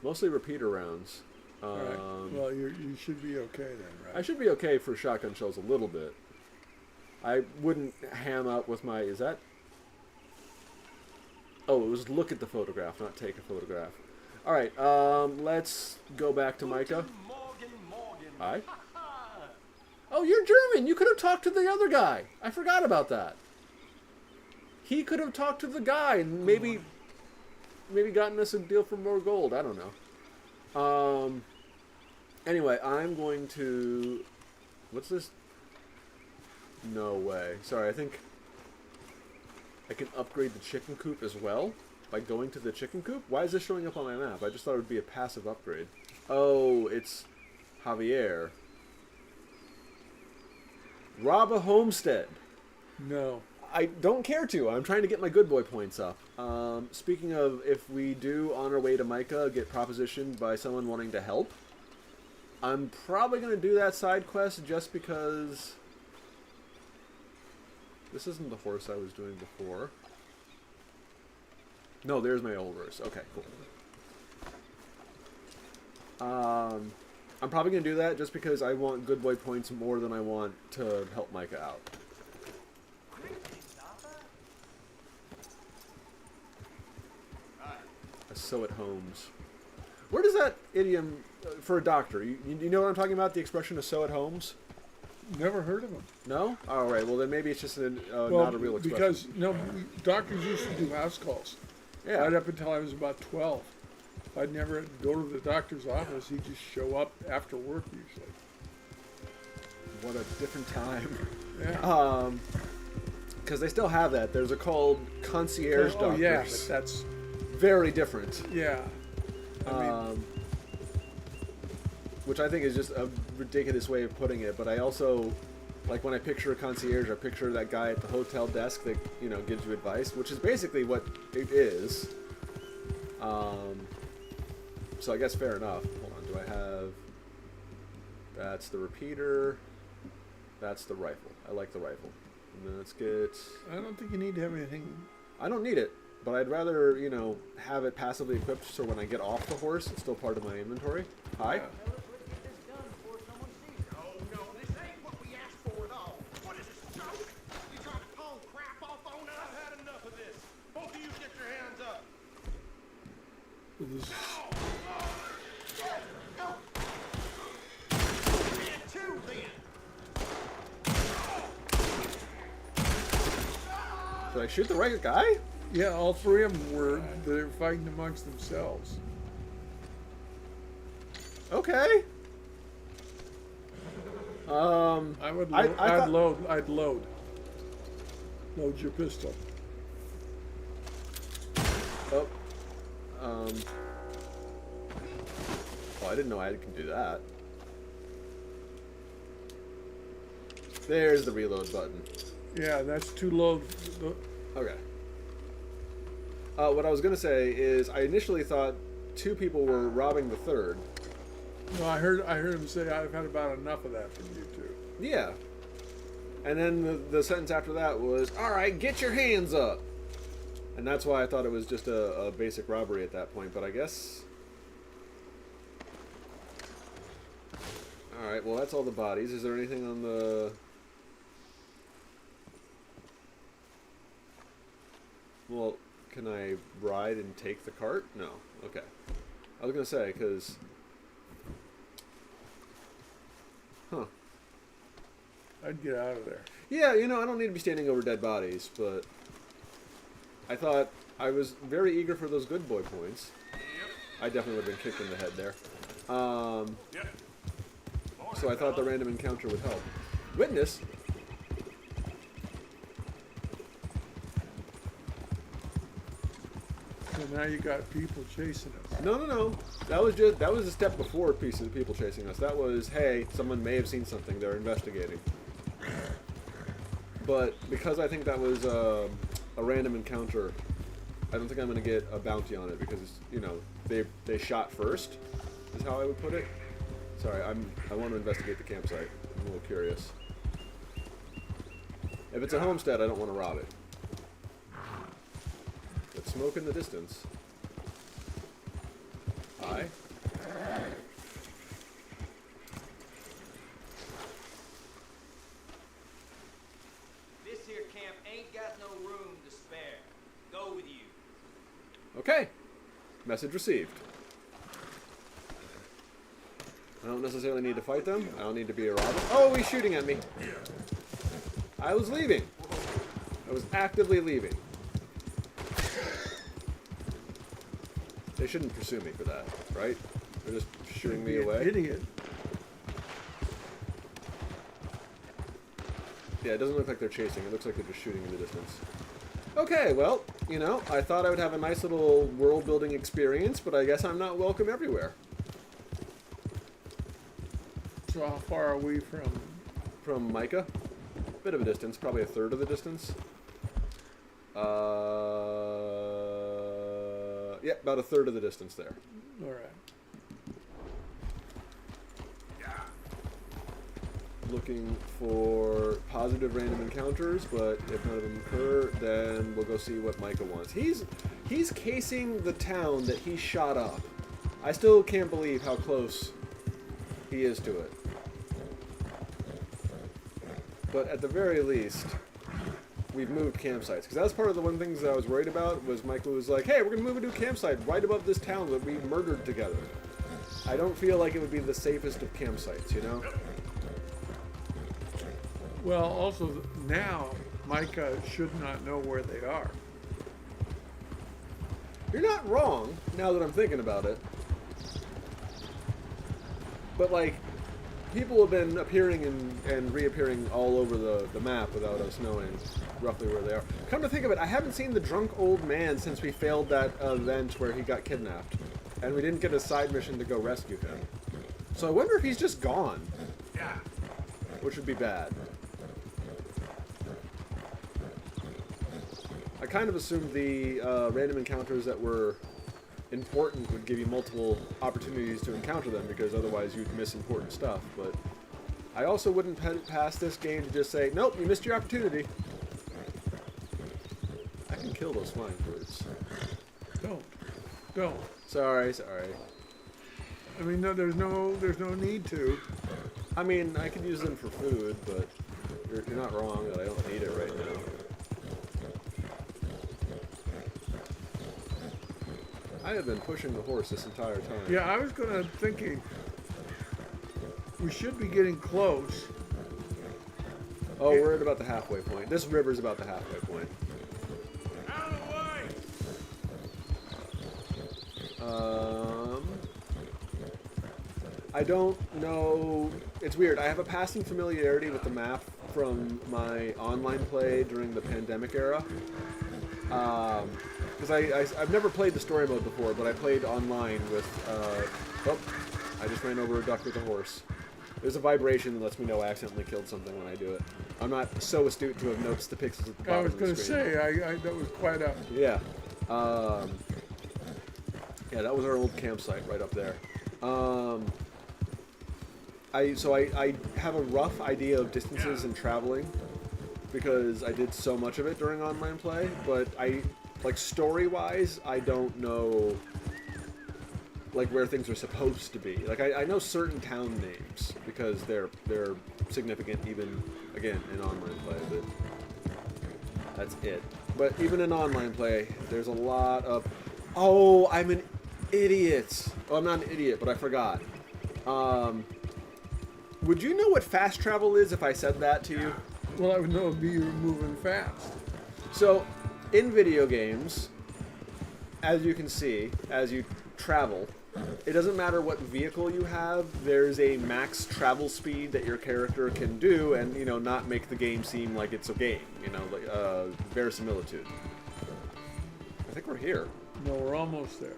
[SPEAKER 1] Mostly repeater rounds.
[SPEAKER 2] All right. Well, you should be okay then, right?
[SPEAKER 1] I should be okay for shotgun shells a little bit. I wouldn't ham up with my... Is that... Oh, it was look at the photograph, not take a photograph. Alright, let's go back to Micah. Hi. Oh, you're German! You could have talked to the other guy! I forgot about that. He could have talked to the guy and maybe gotten us a deal for more gold. I don't know. Anyway, I'm going to... What's this? No way. Sorry, I think I can upgrade the chicken coop as well by going to the chicken coop. Why is this showing up on my map? I just thought it would be a passive upgrade. Oh, it's Javier. Rob a homestead.
[SPEAKER 2] No.
[SPEAKER 1] I don't care to. I'm trying to get my good boy points up. Speaking of, if we do on our way to Micah get propositioned by someone wanting to help, I'm probably going to do that side quest just because this isn't the horse I was doing before. No, there's my old horse. Okay, cool. I'm probably going to do that just because I want good boy points more than I want to help Micah out. So at homes. Where does that idiom for a doctor? You know what I'm talking about? The expression of "so at homes."
[SPEAKER 2] Never heard of them.
[SPEAKER 1] No. All right. Well, then maybe it's just not a real expression.
[SPEAKER 2] Because doctors used to do house calls.
[SPEAKER 1] Yeah.
[SPEAKER 2] Right up until I was about 12. I'd never go to the doctor's office. He'd just show up after work usually.
[SPEAKER 1] What a different time.
[SPEAKER 2] Yeah.
[SPEAKER 1] Because they still have that. There's a called concierge doctors.
[SPEAKER 2] Oh yeah, but that's
[SPEAKER 1] very different.
[SPEAKER 2] Yeah. I mean,
[SPEAKER 1] which I think is just a ridiculous way of putting it, but I also, like when I picture a concierge, I picture that guy at the hotel desk that, gives you advice, which is basically what it is. So I guess fair enough. Hold on, do I have... That's the repeater. That's the rifle. I like the rifle. And then let's get...
[SPEAKER 2] I don't think you need to have anything...
[SPEAKER 1] I don't need it. But I'd rather, have it passively equipped so when I get off the horse, it's still part of my inventory. Hi.
[SPEAKER 2] Yeah.
[SPEAKER 3] No, this ain't what we asked for at all. What is this, a joke? You trying to pull crap off on us? I've had enough of this. Both of you get your hands up.
[SPEAKER 2] This,
[SPEAKER 3] And two, then.
[SPEAKER 1] Did I shoot the right guy?
[SPEAKER 2] yeah, all three of them were. They're fighting amongst themselves.
[SPEAKER 1] Okay.
[SPEAKER 2] I would. I'd load. Load your pistol.
[SPEAKER 1] Oh. Oh, I didn't know I can do that. There's the reload button.
[SPEAKER 2] Yeah, that's two load.
[SPEAKER 1] Okay. What I was gonna say is, I initially thought two people were robbing the third.
[SPEAKER 2] No, I heard him say, "I've had about enough of that from you two."
[SPEAKER 1] Yeah. And then the sentence after that was, "All right, get your hands up." And that's why I thought it was just a basic robbery at that point. But I guess. All right. Well, that's all the bodies. Is there anything on the? Well, can I ride and take the cart? No. Okay. I was gonna say, because... Huh.
[SPEAKER 2] I'd get out of there.
[SPEAKER 1] Yeah, I don't need to be standing over dead bodies, but... I thought I was very eager for those good boy points. I definitely would have been kicked in the head there. So I thought the random encounter would help. Witness?
[SPEAKER 2] So now you got people chasing us.
[SPEAKER 1] No. That was a step before pieces of people chasing us. That was, hey, someone may have seen something. They're investigating. But because I think that was a random encounter, I don't think I'm going to get a bounty on it because, you know, they shot first, is how I would put it. Sorry, I want to investigate the campsite. I'm a little curious. If it's a homestead, I don't want to rob it. But smoke in the distance. Hi.
[SPEAKER 9] This here camp ain't got no room to spare. Go with you.
[SPEAKER 1] Okay. Message received. I don't necessarily need to fight them. I don't need to be a robber. Oh, he's shooting at me. I was leaving. I was actively leaving. They shouldn't pursue me for that, right? They're just shooting me away.
[SPEAKER 2] Idiot.
[SPEAKER 1] Yeah, it doesn't look like they're chasing. It looks like they're just shooting in the distance. Okay, well, you know, I thought I would have a nice little world-building experience, but I guess I'm not welcome everywhere.
[SPEAKER 2] So how far are we
[SPEAKER 1] From Micah? Bit of a distance, probably a third of the distance. Yeah, about a third of the distance there.
[SPEAKER 2] All right.
[SPEAKER 1] Looking for positive random encounters, but if none of them occur, then we'll go see what Micah wants. He's casing the town that he shot up. I still can't believe how close he is to it. But at the very least, we've moved campsites. Because that's part of the one things that I was worried about, was Michael was like, hey, we're going to move a new campsite right above this town that we murdered together. I don't feel like it would be the safest of campsites, you know?
[SPEAKER 2] Well, also now Micah should not know where they are.
[SPEAKER 1] You're not wrong, now that I'm thinking about it. But, like, people have been appearing and reappearing all over the map without us knowing roughly where they are. Come to think of it, I haven't seen the drunk old man since we failed that event where he got kidnapped. And we didn't get a side mission to go rescue him. So I wonder if he's just gone.
[SPEAKER 6] Yeah.
[SPEAKER 1] Which would be bad. I kind of assumed the random encounters that were important would give you multiple opportunities to encounter them, because otherwise you'd miss important stuff. But I also wouldn't pass this game to just say, nope, you missed your opportunity. I can kill those flying birds.
[SPEAKER 2] Don't.
[SPEAKER 1] Sorry.
[SPEAKER 2] I mean, no, there's no need to.
[SPEAKER 1] I mean, I could use them for food, but you're not wrong that I don't need it right now. I have been pushing the horse this entire time.
[SPEAKER 2] Yeah, I was thinking we should be getting close.
[SPEAKER 1] Oh, we're at about the halfway point. This river's about the halfway point.
[SPEAKER 6] Out of the way!
[SPEAKER 1] I don't know. It's weird. I have a passing familiarity with the map from my online play during the pandemic era. Because I've never played the story mode before, but I played online with, oh, I just ran over a duck with a horse. There's a vibration that lets me know I accidentally killed something when I do it. I'm not so astute to have noticed the pixels at the bottom of the screen.
[SPEAKER 2] I was going to say, that was quite a...
[SPEAKER 1] Yeah. Yeah, that was our old campsite right up there. I have a rough idea of distances and traveling because I did so much of it during online play, but like story-wise, I don't know like where things are supposed to be. Like I know certain town names because they're significant even again in online play, but that's it. But even in online play, there's a lot of oh, I'm an idiot. Oh, I'm not an idiot, but I forgot. Would you know what fast travel is if I said that to you?
[SPEAKER 2] Well, I would know it'd be you moving fast.
[SPEAKER 1] So, in video games, as you can see, as you travel, it doesn't matter what vehicle you have, there's a max travel speed that your character can do and, you know, not make the game seem like it's a game, you know, like verisimilitude. I think we're here.
[SPEAKER 2] No, we're almost there.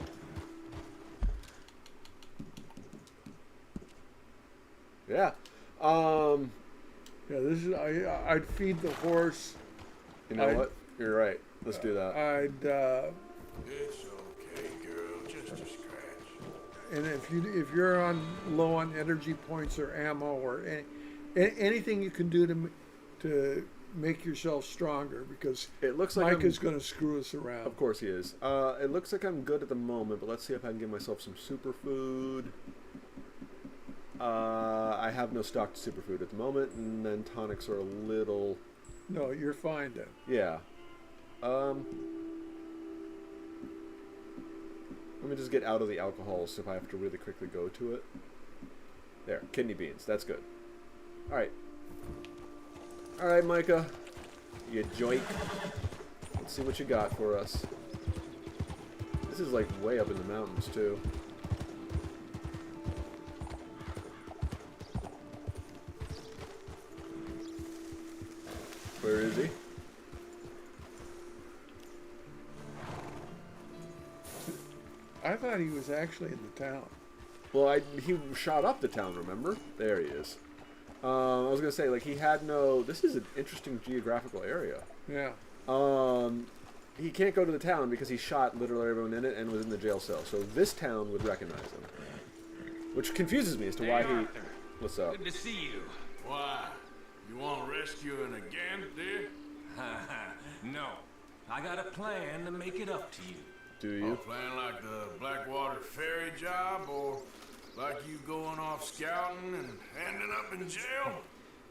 [SPEAKER 1] Yeah.
[SPEAKER 2] Yeah, this is. I'd feed the horse.
[SPEAKER 1] You know what? You're right. Let's do that.
[SPEAKER 2] I'd.
[SPEAKER 6] It's okay, girl. Just a scratch.
[SPEAKER 2] And if you're low on energy points or ammo or anything you can do to make yourself stronger, because
[SPEAKER 1] It looks like
[SPEAKER 2] Mike is going to screw us around.
[SPEAKER 1] Of course he is. It looks like I'm good at the moment, but let's see if I can give myself some superfood. I have no stocked superfood at the moment, and then tonics are a little...
[SPEAKER 2] No, you're fine then.
[SPEAKER 1] Yeah. Let me just get out of the alcohols if I have to really quickly go to it. There, kidney beans. That's good. Alright. Alright, Micah. You joik. Let's see what you got for us. This is like way up in the mountains, too. Where is he?
[SPEAKER 2] I thought he was actually in the town.
[SPEAKER 1] Well, he shot up the town, remember? There he is. I was going to say, like, he had no... This is an interesting geographical area.
[SPEAKER 2] Yeah.
[SPEAKER 1] He can't go to the town because he shot literally everyone in it and was in the jail cell. So this town would recognize him. Which confuses me as to why he... What's up?
[SPEAKER 9] Good to see you.
[SPEAKER 6] Why? You want rescuing again, dear?
[SPEAKER 9] No. I got a plan to make it up to you.
[SPEAKER 1] Do you?
[SPEAKER 6] Playing like the Blackwater ferry job, or like you going off scouting and ending up in jail?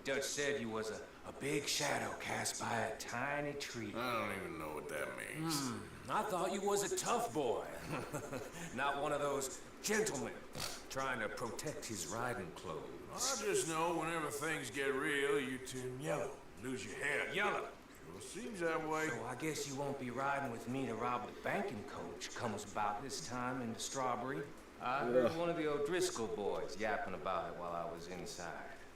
[SPEAKER 9] Dutch said you was a big shadow cast by a tiny tree.
[SPEAKER 6] I don't even know what that means.
[SPEAKER 9] I thought you was a tough boy. Not one of those gentlemen trying to protect his riding clothes.
[SPEAKER 6] I just know whenever things get real, you turn yellow, lose your head.
[SPEAKER 9] Yellow.
[SPEAKER 6] Well, seems that way.
[SPEAKER 9] So I guess you won't be riding with me to rob the banking coach comes about this time in the Strawberry. I heard one of the O'Driscoll boys yapping about it while I was inside.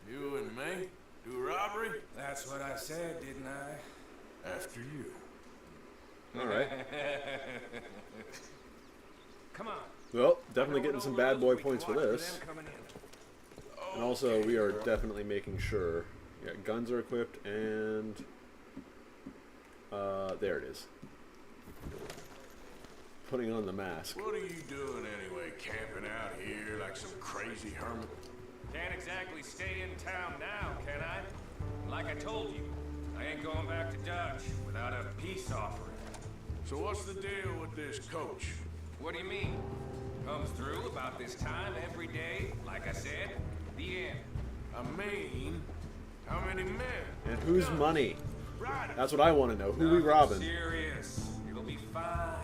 [SPEAKER 6] You and me? Do robbery?
[SPEAKER 9] That's what I said, didn't I?
[SPEAKER 6] After you.
[SPEAKER 1] Alright.
[SPEAKER 9] Come on.
[SPEAKER 1] Well, definitely getting some bad boy points for this. And also, we are definitely making sure... Yeah, guns are equipped, and... there it is. Putting on the mask.
[SPEAKER 6] What are you doing anyway, camping out here like some crazy hermit?
[SPEAKER 9] Can't exactly stay in town now, can I? Like I told you, I ain't going back to Dutch without a peace offering.
[SPEAKER 6] So what's the deal with this coach?
[SPEAKER 9] What do you mean? Comes through about this time every day, like I said, the end.
[SPEAKER 6] I mean, how many men?
[SPEAKER 1] And whose money?
[SPEAKER 6] Riders.
[SPEAKER 1] That's what I want to know. Who we robbing?
[SPEAKER 9] Serious. It'll be fine.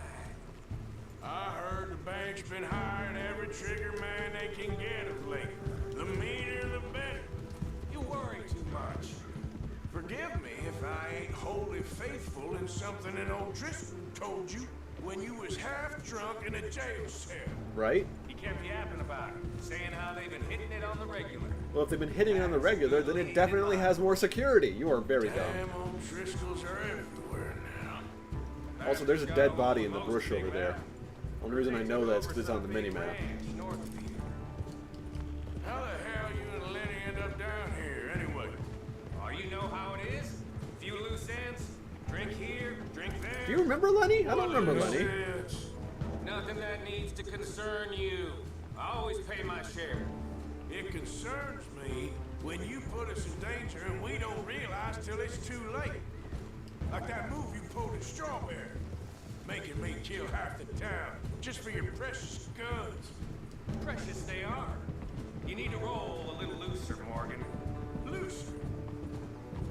[SPEAKER 6] I heard the bank's been hiring every trigger man they can get of late. The meaner, the better.
[SPEAKER 9] You worry too much.
[SPEAKER 6] Forgive me if I ain't wholly faithful in something an old Driscoll told you when you was half drunk in a jail cell.
[SPEAKER 1] Right?
[SPEAKER 9] He kept yapping about it, saying how they've been hitting it on the regular.
[SPEAKER 1] Well, if they've been hitting it on the regular, then it definitely has more security. You are very dumb.
[SPEAKER 6] Damn old Driscolls are everywhere now.
[SPEAKER 1] Also, there's a dead body in the bush over there. Only reason I know that is because it's on the mini-map.
[SPEAKER 6] How the hell you and Lenny end up down here anyway?
[SPEAKER 9] Oh, you know how it is? Few loose ends. Drink here, drink there.
[SPEAKER 1] Do you remember Lenny? I don't remember Lenny.
[SPEAKER 9] Nothing that needs to concern you. I always pay my share.
[SPEAKER 6] It concerns me when you put us in danger and we don't realize till it's too late. Like that move you pulled at Strawberry. Making me kill half the town just for your precious guns.
[SPEAKER 9] Precious they are. You need to roll a little looser, Morgan.
[SPEAKER 6] Looser?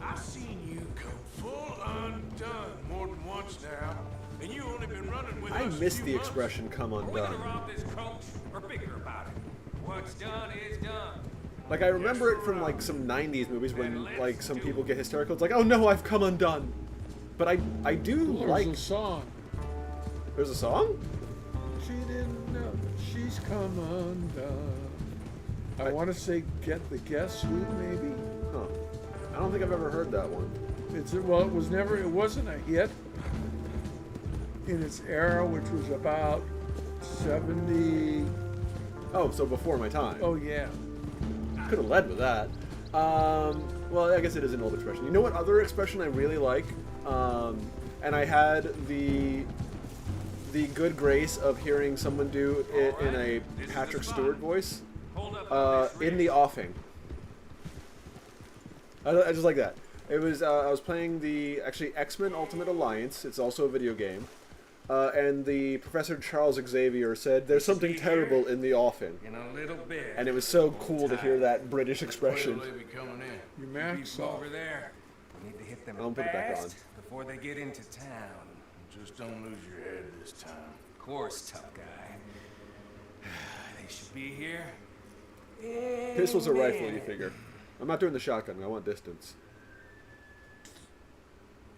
[SPEAKER 6] I've seen you come full undone more than once now, and you only been running with
[SPEAKER 1] I
[SPEAKER 6] us a
[SPEAKER 1] miss
[SPEAKER 6] few
[SPEAKER 1] the
[SPEAKER 6] months.
[SPEAKER 1] expression "come
[SPEAKER 9] Are we gonna
[SPEAKER 1] undone."
[SPEAKER 9] rob this coach or bigger about it? What's done is done.
[SPEAKER 1] Like, I remember it from, like, some 90s movies when, like, some people get hysterical. It's like, oh no, I've come undone. But I do
[SPEAKER 2] There's
[SPEAKER 1] like...
[SPEAKER 2] a song.
[SPEAKER 1] There's a song?
[SPEAKER 2] She didn't know she's come undone. I want to say "Get the Guess Who," maybe.
[SPEAKER 1] Huh. I don't think I've ever heard that one.
[SPEAKER 2] It wasn't a hit. in its era, which was about 70.
[SPEAKER 1] Oh, so before my time.
[SPEAKER 2] Oh yeah.
[SPEAKER 1] Could have led with that. Well, I guess it is an old expression. You know what other expression I really like? And I had the good grace of hearing someone do it in a Patrick Stewart voice. In the offing. I just like that. It was I was playing the X-Men Ultimate Alliance. It's also a video game. And the Professor Charles Xavier said, "There's something terrible in the offing."
[SPEAKER 9] In a little bit.
[SPEAKER 1] And it was so cool to hear that British expression.
[SPEAKER 2] Your max off.
[SPEAKER 9] Over there. We need to hit them
[SPEAKER 1] I'll put it back
[SPEAKER 9] fast
[SPEAKER 1] on.
[SPEAKER 9] before they get into town.
[SPEAKER 6] Just don't lose your head this time.
[SPEAKER 9] Of course, tough guy. They should be here.
[SPEAKER 1] Pistol's a rifle, you figure. I'm not doing the shotgun. I want distance.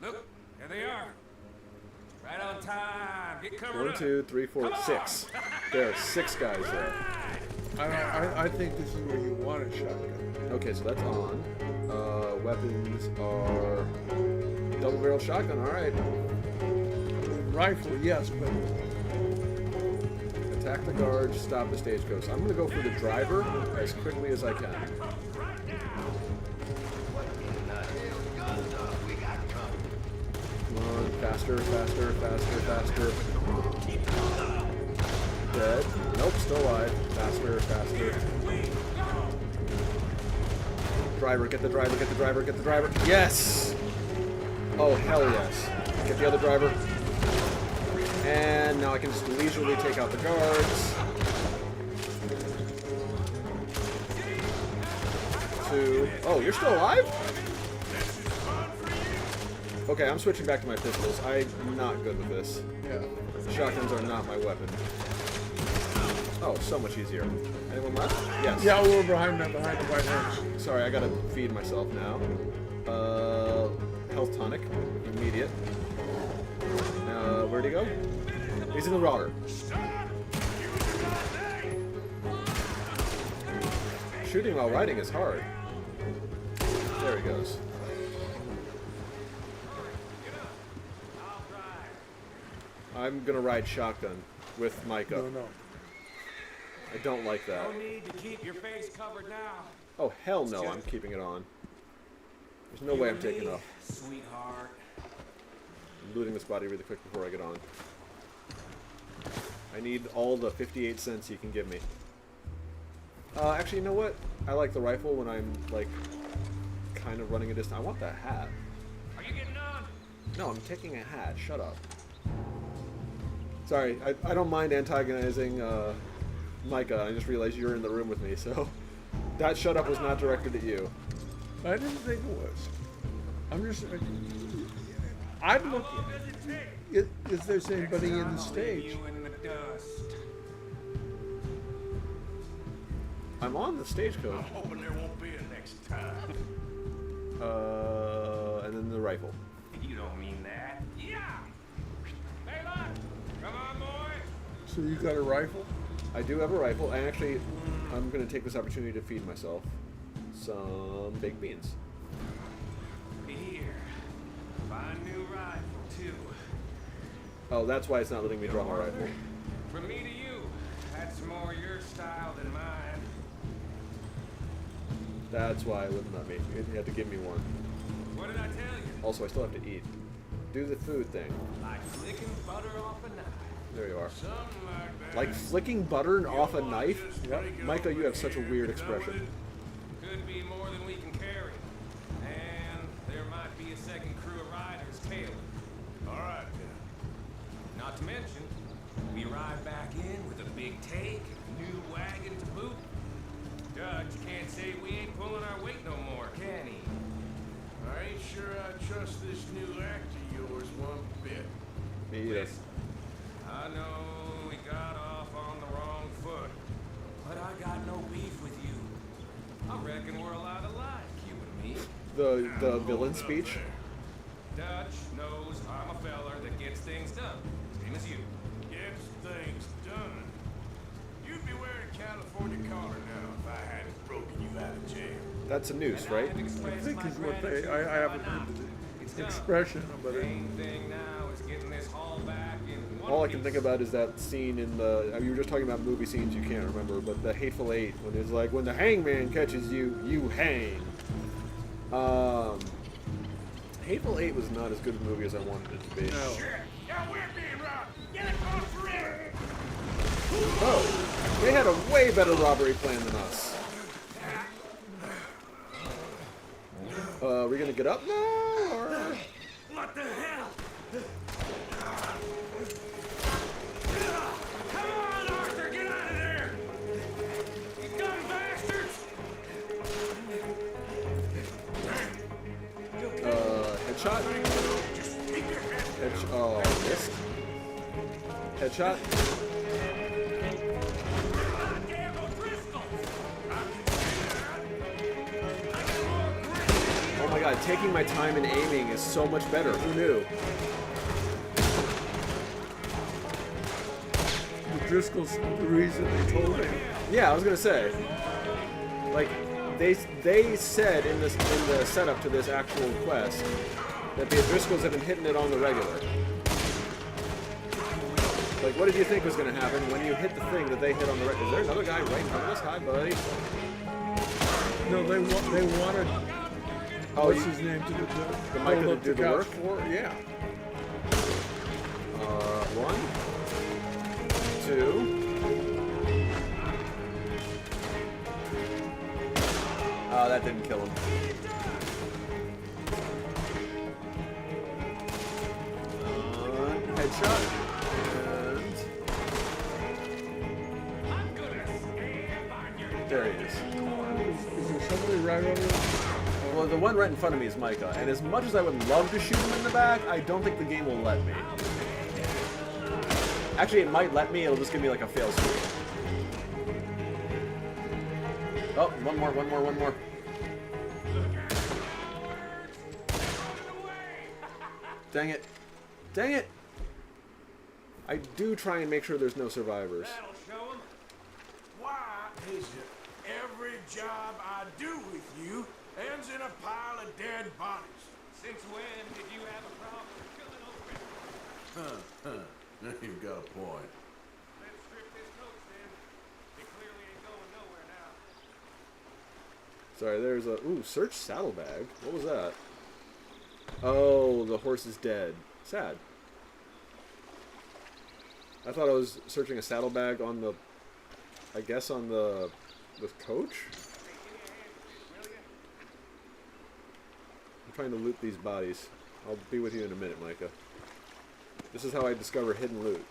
[SPEAKER 9] Look, there they are. Right on time. Get covered
[SPEAKER 1] 1, 2, 3, 4, 6. There are 6 guys there.
[SPEAKER 2] I think this is where you want a shotgun.
[SPEAKER 1] Okay, so that's on. Weapons are double-barrel shotgun. All right.
[SPEAKER 2] Rifle, yes, but
[SPEAKER 1] Attack the guards. Stop the stagecoach. I'm gonna go for the driver as quickly as I can. Come on, faster, faster, faster, faster. Dead. Nope, still alive. Faster, faster. Driver, get the driver, get the driver, get the driver. Yes! Oh, hell yes. Get the other driver. And now I can just leisurely take out the guards. 2. Oh, you're still alive? Okay, I'm switching back to my pistols. I'm not good with this.
[SPEAKER 2] yeah.
[SPEAKER 1] Shotguns are not my weapon. Oh, so much easier. Anyone left? Yes.
[SPEAKER 2] Yeah, we're behind the white horse.
[SPEAKER 1] Sorry, I gotta feed myself now. Health tonic. Immediate. Where'd he go? He's in the water. Shooting while riding is hard. There he goes. I'm gonna ride shotgun with Micah.
[SPEAKER 2] No.
[SPEAKER 1] I don't like that.
[SPEAKER 9] No need to keep your face covered now.
[SPEAKER 1] Oh, hell no, I'm keeping it on. There's no way I'm taking off.
[SPEAKER 9] Sweetheart.
[SPEAKER 1] I'm looting this body really quick before I get on. I need all the 58 cents you can give me. Actually, you know what? I like the rifle when I'm, like, kind of running a distance. I want that hat.
[SPEAKER 9] Are you getting on?
[SPEAKER 1] No, I'm taking a hat. Shut up. Sorry, I don't mind antagonizing Micah. I just realized you're in the room with me, so that shut up was not directed at you.
[SPEAKER 2] I didn't think it was. I'm just. I'm looking. Is there anybody in the stage?
[SPEAKER 9] You in the dust.
[SPEAKER 1] I'm on the stagecoach.
[SPEAKER 6] I'm hoping there won't be a next time.
[SPEAKER 1] And then the rifle.
[SPEAKER 9] You don't mean that. Yeah. Hey, look. Come on, boy.
[SPEAKER 2] So you got a rifle?
[SPEAKER 1] I do have a rifle, and actually, I'm going to take this opportunity to feed myself some baked beans.
[SPEAKER 9] Here. Find new rifle, too.
[SPEAKER 1] Oh, that's why it's not letting me draw my rifle.
[SPEAKER 9] From me to you. That's more your style than mine.
[SPEAKER 1] That's why it wouldn't let me. You had to give me one.
[SPEAKER 9] What did I tell you?
[SPEAKER 1] Also, I still have to eat. Do the food thing.
[SPEAKER 9] Like flicking butter off a knife.
[SPEAKER 1] There you are.
[SPEAKER 6] Something like that.
[SPEAKER 1] Like flicking butter off a knife?
[SPEAKER 6] Yep.
[SPEAKER 1] Micah, you have such a weird expression.
[SPEAKER 9] Could be more than we can carry. And there might be a second crew of riders tailing.
[SPEAKER 6] All right, then.
[SPEAKER 9] Not to mention, we ride back in with a big take, new wagon to boot. Dutch can't say we ain't pulling our weight no more, can he?
[SPEAKER 6] I ain't sure I trust this new act of yours one bit.
[SPEAKER 1] Me either.
[SPEAKER 9] I know we got off on the wrong foot, but I got no beef with you. I reckon we're a lot alike, you and me.
[SPEAKER 1] The villain speech?
[SPEAKER 9] Dutch knows I'm a feller that gets things done, same as you.
[SPEAKER 6] Gets things done. You'd be wearing a California collar now if I hadn't broken you out of jail.
[SPEAKER 1] That's a noose, right?
[SPEAKER 2] I think is what they. I haven't heard expression, but
[SPEAKER 9] Main thing now is getting this haul back in one
[SPEAKER 1] All I can
[SPEAKER 9] piece.
[SPEAKER 1] think about is that scene in the. You were just talking about movie scenes you can't remember, but the Hateful Eight, when it's like, when the hangman catches you, you hang. Hateful Eight was not as good a movie as I wanted it to be.
[SPEAKER 2] no.
[SPEAKER 3] Now we're being robbed. Get across the river.
[SPEAKER 1] Oh, they had a way better robbery plan than us. Are we gonna get up now, or?
[SPEAKER 3] What the hell?
[SPEAKER 6] Come on, Arthur, get out of there! You dumb bastards!
[SPEAKER 1] Headshot? Oh, missed. Headshot?
[SPEAKER 6] Goddamn O'Driscoll!
[SPEAKER 1] Oh my god, taking my time and aiming is so much better. Who knew?
[SPEAKER 2] The Driscoll's the reason they told him.
[SPEAKER 1] Yeah, I was gonna say. Like, they said in the setup to this actual quest that the Driscolls have been hitting it on the regular. Like, what did you think was gonna happen when you hit the thing that they hit on the regular? Is there another guy right in front of us? Hi, buddy.
[SPEAKER 2] No, they wanted.
[SPEAKER 1] Oh,
[SPEAKER 2] What's
[SPEAKER 1] you-
[SPEAKER 2] his name to
[SPEAKER 1] The Micah to
[SPEAKER 2] hold up
[SPEAKER 1] do the
[SPEAKER 2] couch
[SPEAKER 1] work?
[SPEAKER 2] for? Yeah.
[SPEAKER 1] 1, 2. That didn't kill him. Headshot. And there he is.
[SPEAKER 2] Is there somebody right over there?
[SPEAKER 1] Well, the one right in front of me is Micah, and as much as I would love to shoot him in the back, I don't think the game will let me. Actually, it might let me, it'll just give me like a fail screen. Oh, one more. Dang it. Dang it! I do try and make sure there's no survivors.
[SPEAKER 6] That'll show 'em. Why is it every job I do with you ends in a pile of dead bodies?
[SPEAKER 9] Since when did you have a problem killing open?
[SPEAKER 6] You've got a point.
[SPEAKER 9] Let's strip this coach then. It clearly ain't going nowhere now.
[SPEAKER 1] Sorry, there's a... Ooh, search saddlebag. What was that? Oh, the horse is dead. Sad. I thought I was searching a saddlebag on the... I guess on the coach? I'm trying to loot these bodies. I'll be with you in a minute, Micah. This is how I discover hidden loot.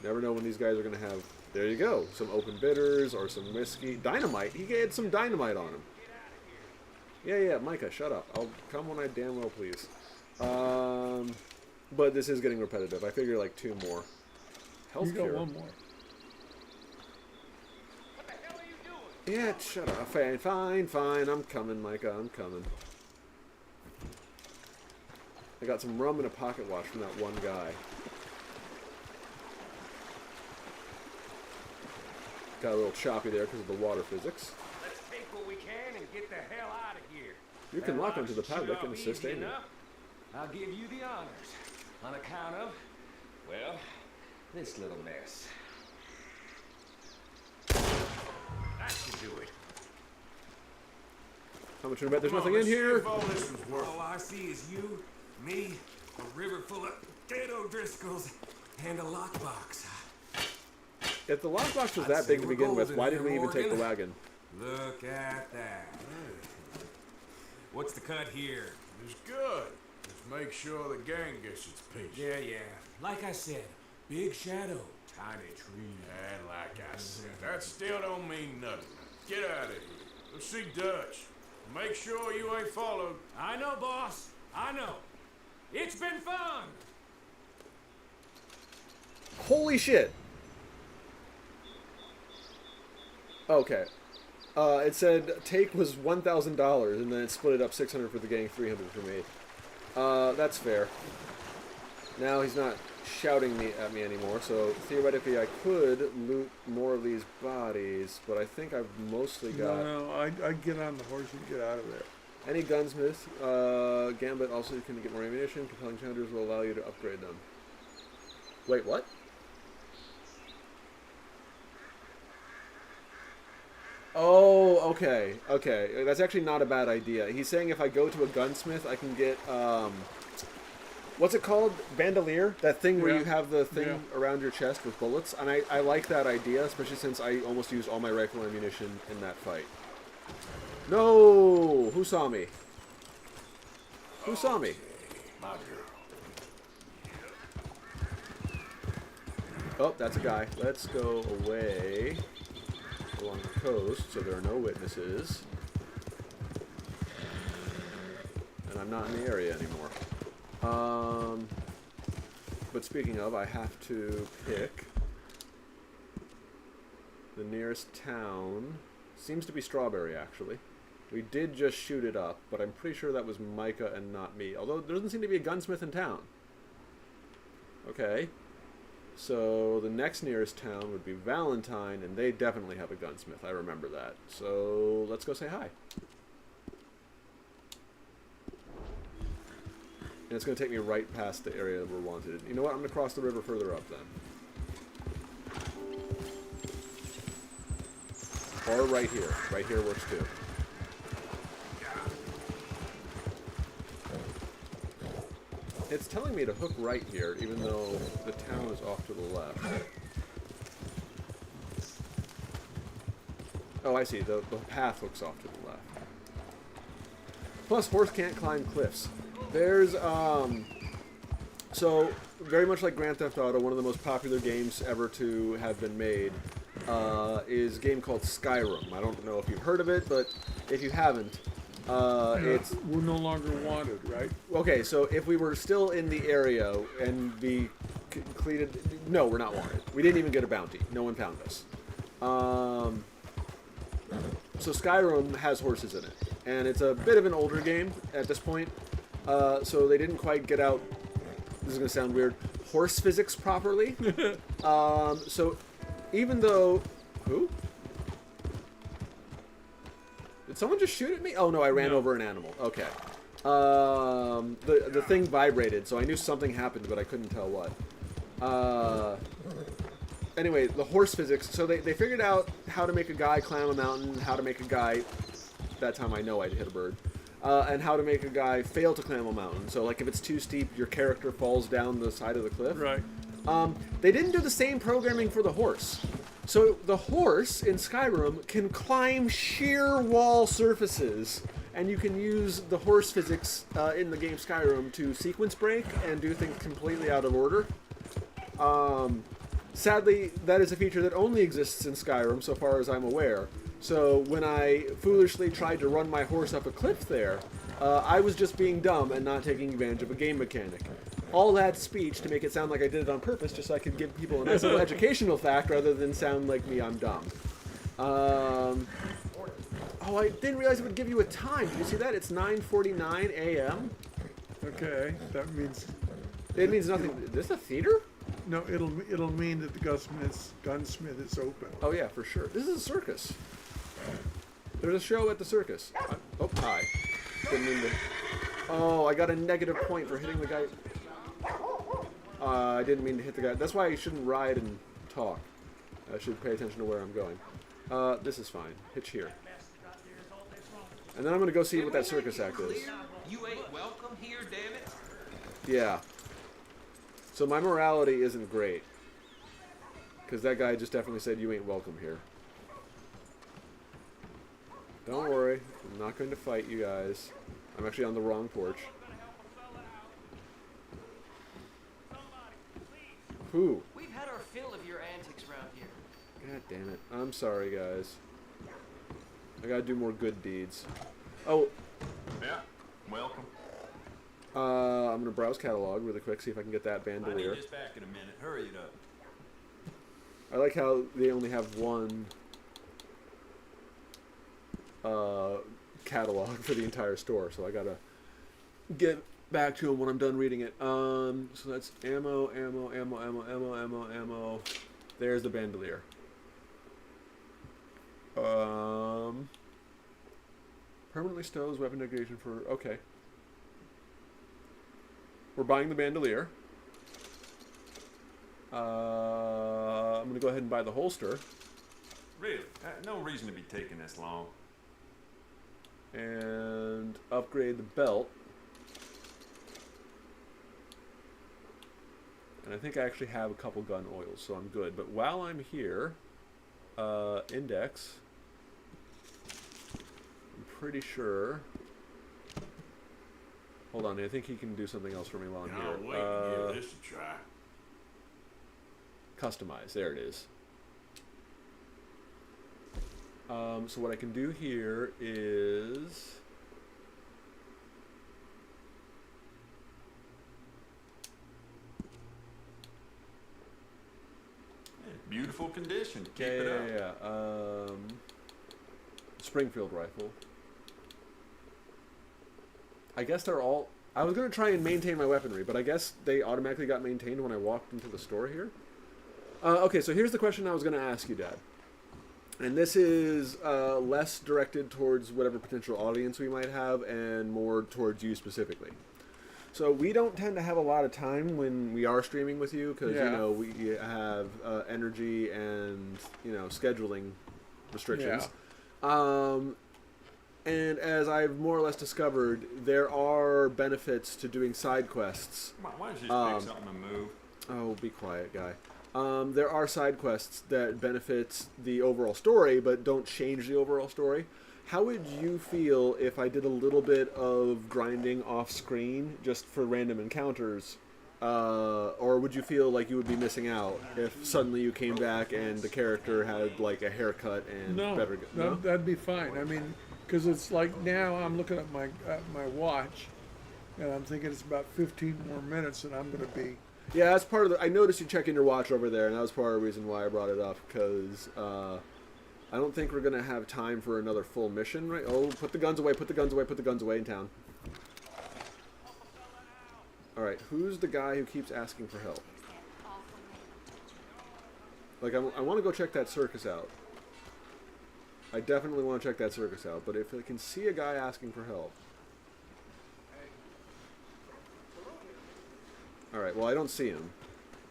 [SPEAKER 1] Never know when these guys are going to have... There you go. Some open bitters or some whiskey. Dynamite. He had some dynamite on him. Yeah, Micah, shut up. I'll come when I damn well please. But this is getting repetitive. I figure like 2 more. Healthcare.
[SPEAKER 2] You got one more.
[SPEAKER 9] What the hell are you doing?
[SPEAKER 1] Yeah, shut up. Fine. I'm coming, Micah. I'm coming. I got some rum and a pocket watch from that one guy. Got a little choppy there because of the water physics.
[SPEAKER 9] Let's take what we can and get the hell out of here.
[SPEAKER 1] You can
[SPEAKER 9] That
[SPEAKER 1] lock onto the
[SPEAKER 9] locks shoot
[SPEAKER 1] padlock
[SPEAKER 9] off
[SPEAKER 1] and assist
[SPEAKER 9] easy
[SPEAKER 1] aiming.
[SPEAKER 9] enough. I'll give you the honors on account of, well, this little mess. That should do it.
[SPEAKER 1] How much you bet there's
[SPEAKER 6] Come on,
[SPEAKER 1] nothing in
[SPEAKER 6] let's see
[SPEAKER 1] here?
[SPEAKER 6] if all this was worth
[SPEAKER 5] All I see is you, me, a river full of dead O'Driscolls, and a lockbox.
[SPEAKER 1] If the lockbox was
[SPEAKER 5] I'd
[SPEAKER 1] that
[SPEAKER 5] say
[SPEAKER 1] big to
[SPEAKER 5] we're
[SPEAKER 1] begin with,
[SPEAKER 5] golden
[SPEAKER 1] why
[SPEAKER 5] here,
[SPEAKER 1] didn't we even take the
[SPEAKER 5] Morgan.
[SPEAKER 1] wagon?
[SPEAKER 5] Look at that. What's the cut here?
[SPEAKER 6] It's good. Just make sure the gang gets its piece.
[SPEAKER 5] Yeah. Like I said, big shadow, tiny tree.
[SPEAKER 6] And like I said, that still don't mean nothing. Get out of here. Go see Dutch. Make sure you ain't followed.
[SPEAKER 5] I know, boss. I know. It's been fun.
[SPEAKER 1] Holy shit! Okay. It said take was $1,000 and then it split it up 600 for the gang, 300 for me. That's fair. Now he's not shouting at me anymore, so theoretically I could loot more of these bodies, but I think I've mostly got...
[SPEAKER 2] No, I get on the horse and get out of there.
[SPEAKER 1] Any gunsmith, Gambit also can get more ammunition. Compelling challenges will allow you to upgrade them. Wait, what? Oh, okay, okay. That's actually not a bad idea. He's saying if I go to a gunsmith, I can get, what's it called? Bandolier? That thing where you have the thing around your chest with bullets. And I like that idea, especially since I almost used all my rifle ammunition in that fight. No! Who saw me? Who saw me?
[SPEAKER 6] My girl.
[SPEAKER 1] Oh, that's a guy. Let's go away along the coast so there are no witnesses. And I'm not in the area anymore. But speaking of, I have to pick the nearest town. Seems to be Strawberry, actually. We did just shoot it up, but I'm pretty sure that was Micah and not me. Although there doesn't seem to be a gunsmith in town. Okay. So the next nearest town would be Valentine, and they definitely have a gunsmith. I remember that. So let's go say hi. And it's going to take me right past the area that we're wanted. You know what? I'm going to cross the river further up then. Or right here. Right here works too. It's telling me to hook right here, even though the town is off to the left. Oh, I see. The path looks off to the left. Plus, horse can't climb cliffs. There's, so, very much like Grand Theft Auto, one of the most popular games ever to have been made is a game called Skyrim. I don't know if you've heard of it, but if you haven't, it's...
[SPEAKER 2] We're no longer wanted, right?
[SPEAKER 1] Okay, so if we were still in the area and be completed... No, we're not wanted. We didn't even get a bounty. No one found us. So Skyrim has horses in it. And it's a bit of an older game at this point. So they didn't quite get out... This is going to sound weird. Horse physics properly. So even though... Who? Did someone just shoot at me? Oh no, I ran over an animal. Okay. The thing vibrated, so I knew something happened, but I couldn't tell what. Anyway, the horse physics. So they figured out how to make a guy climb a mountain, how to make a guy... That time I know I'd hit a bird. And how to make a guy fail to climb a mountain. So like if it's too steep, your character falls down the side of the cliff.
[SPEAKER 2] Right.
[SPEAKER 1] They didn't do the same programming for the horse. So the horse in Skyrim can climb sheer wall surfaces, and you can use the horse physics in the game Skyrim to sequence break and do things completely out of order. Sadly, that is a feature that only exists in Skyrim, so far as I'm aware. So when I foolishly tried to run my horse up a cliff there, I was just being dumb and not taking advantage of a game mechanic. All that speech to make it sound like I did it on purpose, just so I could give people a nice little educational fact rather than sound like me I'm dumb. Oh, I didn't realize it would give you a time. Did you see that? It's 9:49 a.m.
[SPEAKER 2] Okay, that means...
[SPEAKER 1] It means nothing. Is this a theater?
[SPEAKER 2] No, it'll mean that the gunsmith is open.
[SPEAKER 1] Oh yeah, for sure. This is a circus. There's a show at the circus. Oh, hi. Didn't mean to... Oh, I got a negative point for hitting the guy. I didn't mean to hit the guy. That's why you shouldn't ride and talk. I should pay attention to where I'm going. This is fine. Hitch here. And then I'm going to go see what that circus act is.
[SPEAKER 9] You ain't welcome here, damn it.
[SPEAKER 1] Yeah. So my morality isn't great. Because that guy just definitely said, you ain't welcome here. Don't worry. I'm not going to fight you guys. I'm actually on the wrong porch. Who?
[SPEAKER 10] We've had our fill of your antics around here.
[SPEAKER 1] God damn it. I'm sorry, guys. I gotta do more good deeds. Oh.
[SPEAKER 6] Yeah, welcome.
[SPEAKER 1] I'm gonna browse catalog really quick, see if I can get that
[SPEAKER 6] I
[SPEAKER 1] bandolier.
[SPEAKER 6] need this back in a minute. Hurry it up.
[SPEAKER 1] I like how they only have one catalog for the entire store, so I gotta get back to them when I'm done reading it. So that's ammo. There's the bandolier. Permanently stows weapon degradation for... Okay. We're buying the bandolier. I'm going to go ahead and buy the holster.
[SPEAKER 11] Really? No reason to be taking this long.
[SPEAKER 1] And upgrade the belt. And I think I actually have a couple gun oils, so I'm good. But while I'm here, Index, I'm pretty sure... Hold on, I think he can do something else for me while I'm
[SPEAKER 6] I'll
[SPEAKER 1] here.
[SPEAKER 6] wait and give this a try.
[SPEAKER 1] Customize, there it is. So what I can do here is...
[SPEAKER 11] Beautiful condition. Keep it up.
[SPEAKER 1] Yeah. Springfield rifle. I guess they're all... I was going to try and maintain my weaponry, but I guess they automatically got maintained when I walked into the store here. Okay, so here's the question I was going to ask you, Dad. And this is less directed towards whatever potential audience we might have and more towards you specifically. So we don't tend to have a lot of time when we are streaming with you because, you know, we have energy and, you know, scheduling restrictions. Yeah. And as I've more or less discovered, there are benefits to doing side quests.
[SPEAKER 11] Why don't you just pick something and move?
[SPEAKER 1] Oh, be quiet, guy. There are side quests that benefit the overall story, but don't change the overall story. How would you feel if I did a little bit of grinding off-screen just for random encounters? Or would you feel like you would be missing out if suddenly you came back and the character had, like, a haircut and better...
[SPEAKER 2] No, that'd be fine. I mean, because it's like now I'm looking at my watch, and I'm thinking it's about 15 more minutes, and I'm going to be...
[SPEAKER 1] Yeah, that's part of the... I noticed you checking your watch over there, and that was part of the reason why I brought it up, because I don't think we're going to have time for another full mission, right? Oh, put the guns away, put the guns away, put the guns away in town. Alright, who's the guy who keeps asking for help? Like, I want to go check that circus out. I definitely want to check that circus out, but if I can see a guy asking for help... Alright, well, I don't see him,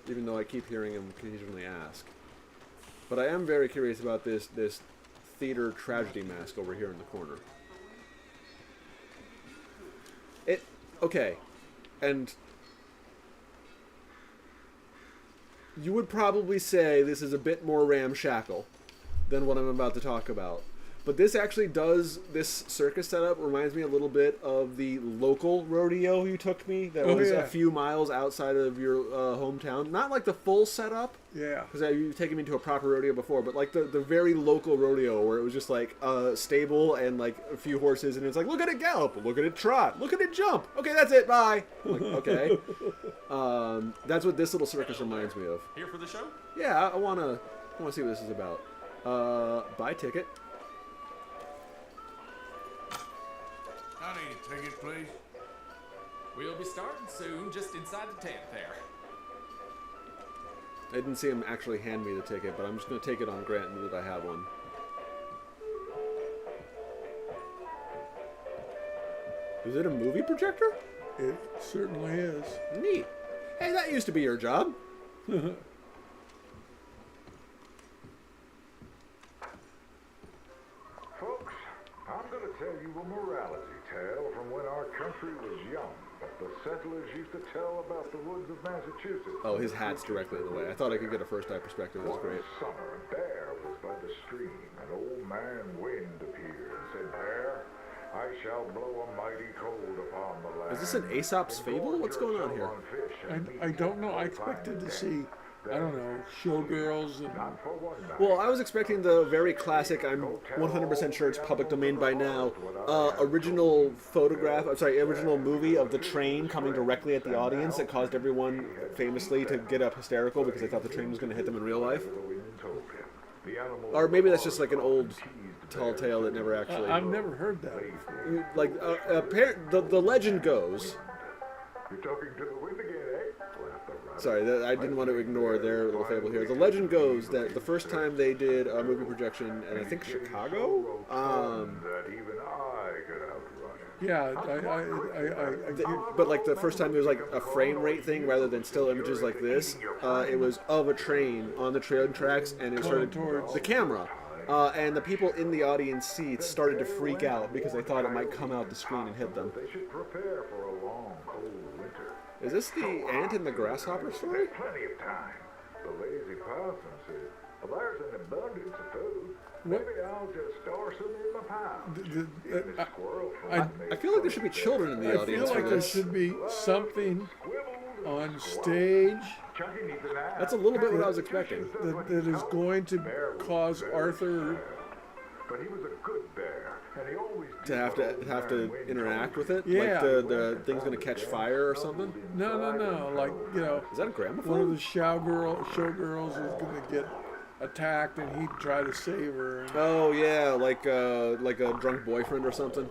[SPEAKER 1] even though I keep hearing him occasionally ask. But I am very curious about this theater tragedy mask over here in the corner. Okay, and you would probably say this is a bit more ramshackle than what I'm about to talk about. But this actually does, this circus setup reminds me a little bit of the local rodeo you took me that was a few miles outside of your hometown. Not like the full setup.
[SPEAKER 2] Yeah.
[SPEAKER 1] Because you've taken me to a proper rodeo before, but like the very local rodeo where it was just like a stable and like a few horses and it's like, look at it gallop, look at it trot, look at it jump. Okay, that's it, bye. Like, okay. That's what this little circus reminds me of.
[SPEAKER 11] Here for the show?
[SPEAKER 1] Yeah, I wanna see what this is about. Buy ticket.
[SPEAKER 6] I need a ticket, please.
[SPEAKER 5] We'll be starting soon, just inside the tent there.
[SPEAKER 1] I didn't see him actually hand me the ticket, but I'm just going to take it on granted that I have one. Is it a movie projector?
[SPEAKER 2] It certainly is.
[SPEAKER 1] Neat. Hey, that used to be your job.
[SPEAKER 12] Folks, I'm going to tell you a morality tale from when our country was young. But the settlers used to tell about the woods of Massachusetts.
[SPEAKER 1] Oh, his hat's directly in the way. I thought I could get a first-eye perspective. That's great.
[SPEAKER 12] One summer, Bear was by the stream. An old man Wind appeared and said, Bear, I shall blow a mighty cold upon the land.
[SPEAKER 1] Is this an Aesop's fable? What's going on here?
[SPEAKER 2] I don't know. I expected to see, I don't know, showgirls and...
[SPEAKER 1] Well, I was expecting the very classic, I'm 100% sure it's public domain by now, original movie of the train coming directly at the audience that caused everyone famously to get up hysterical because they thought the train was going to hit them in real life. Or maybe that's just like an old tall tale that never actually...
[SPEAKER 2] I've never heard that before.
[SPEAKER 1] Like, the legend goes...
[SPEAKER 12] You're talking to the wind again, eh?
[SPEAKER 1] Sorry, I didn't want to ignore their little fable here. The legend goes that the first time they did a movie projection in, I think, Chicago,
[SPEAKER 12] that even I could
[SPEAKER 2] Yeah,
[SPEAKER 1] But like the first time it was like a frame rate thing rather than still images like this. It was of a train on the train tracks, and it started
[SPEAKER 2] towards
[SPEAKER 1] the camera. And the people in the audience seats started to freak out because they thought it might come out the screen and hit them.
[SPEAKER 12] They should prepare for a long, cold winter.
[SPEAKER 1] Is this the ant and the grasshopper story?
[SPEAKER 12] There's plenty of time. The lazy possum said, well, there's an abundance of food. Maybe I'll just store some in my pile.
[SPEAKER 1] I feel like there should be children in the
[SPEAKER 2] I
[SPEAKER 1] audience
[SPEAKER 2] feel like
[SPEAKER 1] for
[SPEAKER 2] there
[SPEAKER 1] this.
[SPEAKER 2] should be something on stage
[SPEAKER 1] That's a little bit what I was expecting.
[SPEAKER 2] that is going to cause Arthur
[SPEAKER 12] But he was a good bear, and he always
[SPEAKER 1] To have to interact with it?
[SPEAKER 2] Yeah.
[SPEAKER 1] Like the thing's gonna catch fire or something?
[SPEAKER 2] No. Like, you know,
[SPEAKER 1] Is that a gramophone?
[SPEAKER 2] one of the showgirls is going to get attacked, and he'd try to save her.
[SPEAKER 1] Oh yeah, like a drunk boyfriend or something.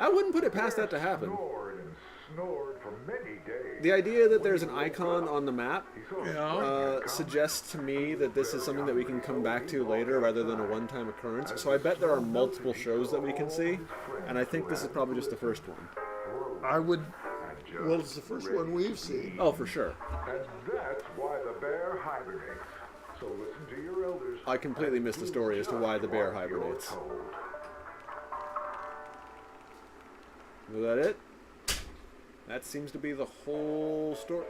[SPEAKER 1] I wouldn't put it past that to happen.
[SPEAKER 12] snored for many days.
[SPEAKER 1] The idea that there's an icon on the map
[SPEAKER 2] Yeah.
[SPEAKER 1] suggests to me that this is something that we can come back to later rather than a one-time occurrence. So I bet there are multiple shows that we can see, and I think this is probably just the first one.
[SPEAKER 2] I would. Well, it's the first one we've seen.
[SPEAKER 1] Oh, for sure.
[SPEAKER 12] And that's why the bear hibernates. So listen to your elders.
[SPEAKER 1] I completely missed the story as to why the bear hibernates. Was that it? That seems to be the whole story.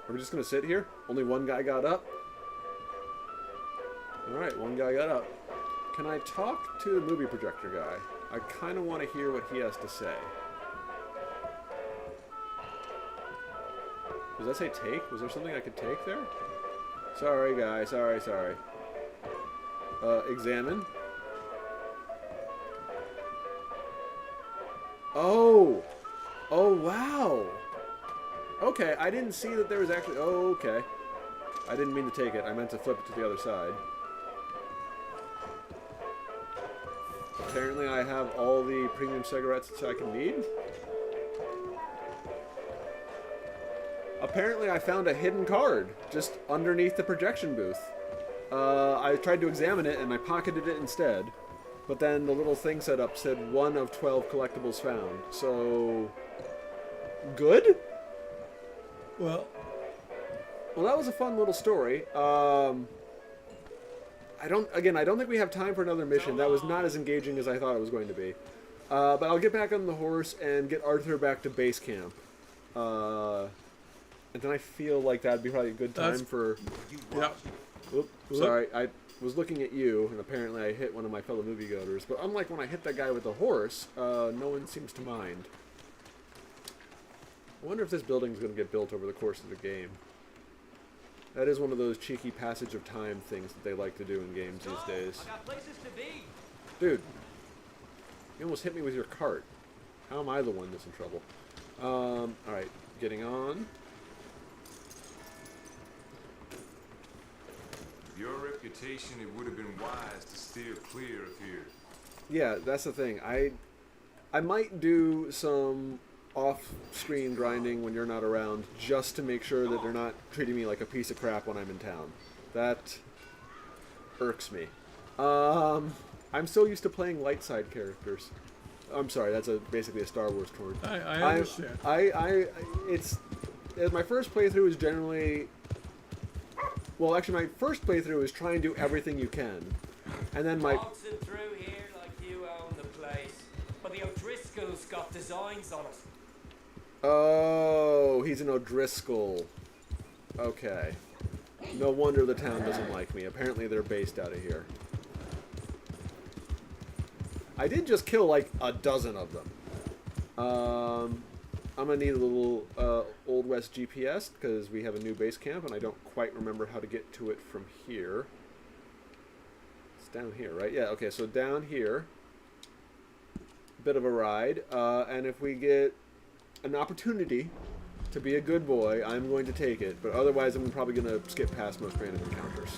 [SPEAKER 1] Are we just gonna sit here? Only one guy got up? Alright, one guy got up. Can I talk to the movie projector guy? I kind of want to hear what he has to say. Does that say take? Was there something I could take there? Sorry, guy. Sorry. Examine. Oh! Oh, wow! Okay, I didn't see that there was actually... Oh, okay. I didn't mean to take it. I meant to flip it to the other side. Apparently I have all the premium cigarettes that I can need. Apparently I found a hidden card just underneath the projection booth. I tried to examine it and I pocketed it instead. But then the little thing set up said 1 of 12 collectibles found. So... good?
[SPEAKER 2] Well,
[SPEAKER 1] that was a fun little story. I don't think we have time for another mission. That was not as engaging as I thought it was going to be. But I'll get back on the horse and get Arthur back to base camp. And then I feel like that'd be probably a good time for...
[SPEAKER 2] Yeah.
[SPEAKER 1] Oop, sorry, I was looking at you, and apparently I hit one of my fellow moviegoers. But unlike when I hit that guy with the horse, no one seems to mind. I wonder if this building's going to get built over the course of the game. That is one of those cheeky passage of time things that they like to do in games these days.
[SPEAKER 10] I got places to be.
[SPEAKER 1] Dude, you almost hit me with your cart. How am I the one that's in trouble? Alright, getting on.
[SPEAKER 11] Your reputation, it would have been wise to steer clear of here.
[SPEAKER 1] Yeah, that's the thing. I might do some off-screen grinding when you're not around just to make sure that they're not treating me like a piece of crap when I'm in town. That irks me. I'm so used to playing light side characters. I'm sorry, that's basically a Star Wars tour.
[SPEAKER 2] I understand.
[SPEAKER 1] It's my first playthrough is generally... Well, actually, my first playthrough is try and do everything you can. And then my...
[SPEAKER 10] Waltzing through here like you own the place. But the O'Driscoll's got designs on it.
[SPEAKER 1] Oh, he's an O'Driscoll. Okay. No wonder the town doesn't like me. Apparently they're based out of here. I did just kill like a dozen of them. I'm gonna need a little Old West GPS because we have a new base camp and I don't quite remember how to get to it from here. It's down here, right? Yeah, okay, so down here. Bit of a ride. And if we get an opportunity to be a good boy, I'm going to take it. But otherwise, I'm probably going to skip past most random encounters.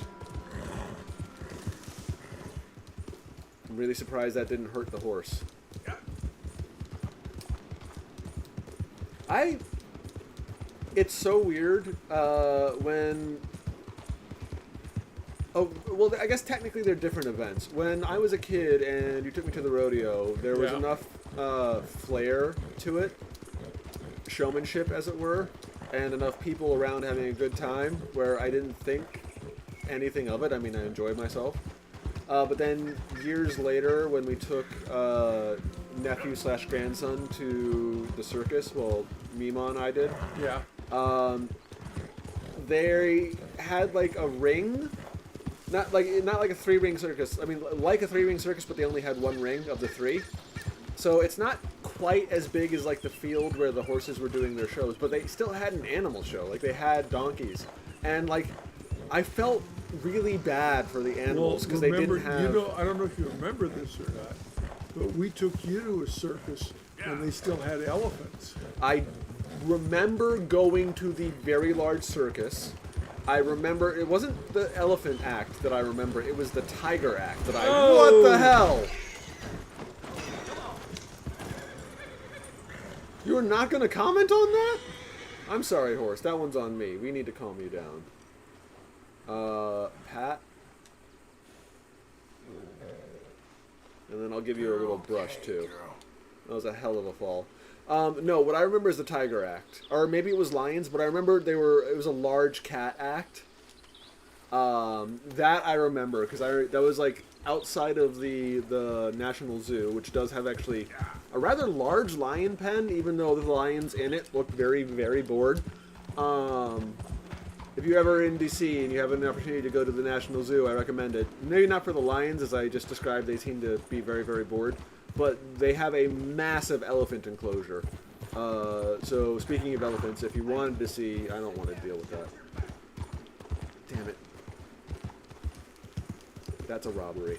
[SPEAKER 1] I'm really surprised that didn't hurt the horse. It's so weird when Oh, well, I guess technically they're different events. When I was a kid and you took me to the rodeo, there was
[SPEAKER 2] Yeah.
[SPEAKER 1] enough flair to it, showmanship as it were, and enough people around having a good time where I didn't think anything of it. I mean, I enjoyed myself. But then years later, when we took nephew/grandson to the circus, well, Mima and I did,
[SPEAKER 2] Yeah.
[SPEAKER 1] they had like a ring. Not like a 3-ring circus. I mean, like a 3-ring circus, but they only had 1 ring of the 3. So it's not quite as big as like the field where the horses were doing their shows, but they still had an animal show. Like they had donkeys, and like I felt really bad for the animals because they didn't have.
[SPEAKER 2] You know, I don't know if you remember this or not, but we took you to a circus when they still had elephants.
[SPEAKER 1] I remember going to the very large circus. I remember it wasn't the elephant act that I remember. It was the tiger act that I.
[SPEAKER 2] Oh.
[SPEAKER 1] What the hell? You're not going to comment on that? I'm sorry, horse. That one's on me. We need to calm you down. Pat. And then I'll give you a little brush too. That was a hell of a fall. No, what I remember is the tiger act, or maybe it was lions, but I remember it was a large cat act. That I remember because that was like outside of the National Zoo, which does have actually a rather large lion pen, even though the lions in it look very, very bored. If you're ever in DC and you have an opportunity to go to the National Zoo, I recommend it. Maybe not for the lions, as I just described, they seem to be very, very bored. But they have a massive elephant enclosure. So speaking of elephants, if you wanted to see, I don't want to deal with that. Damn it. That's a robbery.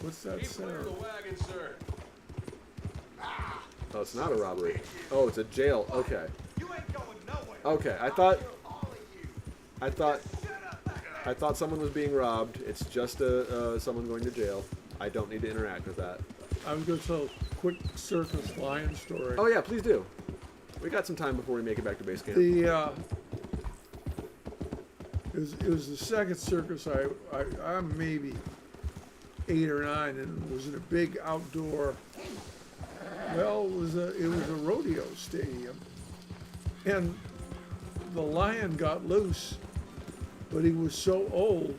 [SPEAKER 2] What's that sound?
[SPEAKER 3] wagon, sir.
[SPEAKER 1] Oh, it's not a robbery. Oh, it's a jail. Okay.
[SPEAKER 3] You ain't going nowhere.
[SPEAKER 1] Okay, I thought someone was being robbed. It's just someone going to jail. I don't need to interact with that.
[SPEAKER 2] I was going to tell a quick circus lion story.
[SPEAKER 1] Oh yeah, please do. We got some time before we make it back to base camp.
[SPEAKER 2] It was the second circus I'm maybe 8 or 9, and it was in a big outdoor. Well, it was a rodeo stadium, and the lion got loose, but he was so old,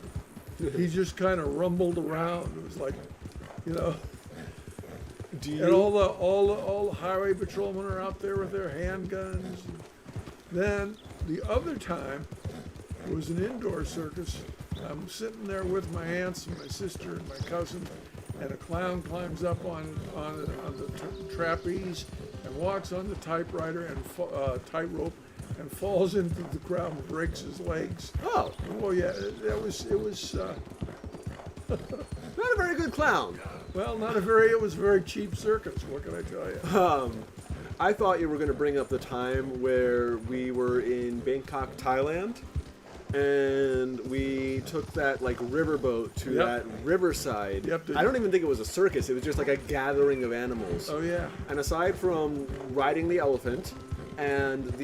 [SPEAKER 2] he just kind of rumbled around. It was like, you know. And all the highway patrolmen are out there with their handguns. Then the other time, it was an indoor circus. I'm sitting there with my aunts and my sister and my cousin, and a clown climbs up on the trapeze and walks on the typewriter and tightrope and falls into the crowd and breaks his legs.
[SPEAKER 1] Oh
[SPEAKER 2] yeah, it was
[SPEAKER 1] not a very good clown.
[SPEAKER 2] Well, it was a very cheap circus. What can I tell you?
[SPEAKER 1] I thought you were going to bring up the time where we were in Bangkok, Thailand, and we took that like riverboat to that riverside.
[SPEAKER 2] Yep.
[SPEAKER 1] I don't even think it was a circus. It was just like a gathering of animals.
[SPEAKER 2] Oh yeah.
[SPEAKER 1] And aside from riding the elephant and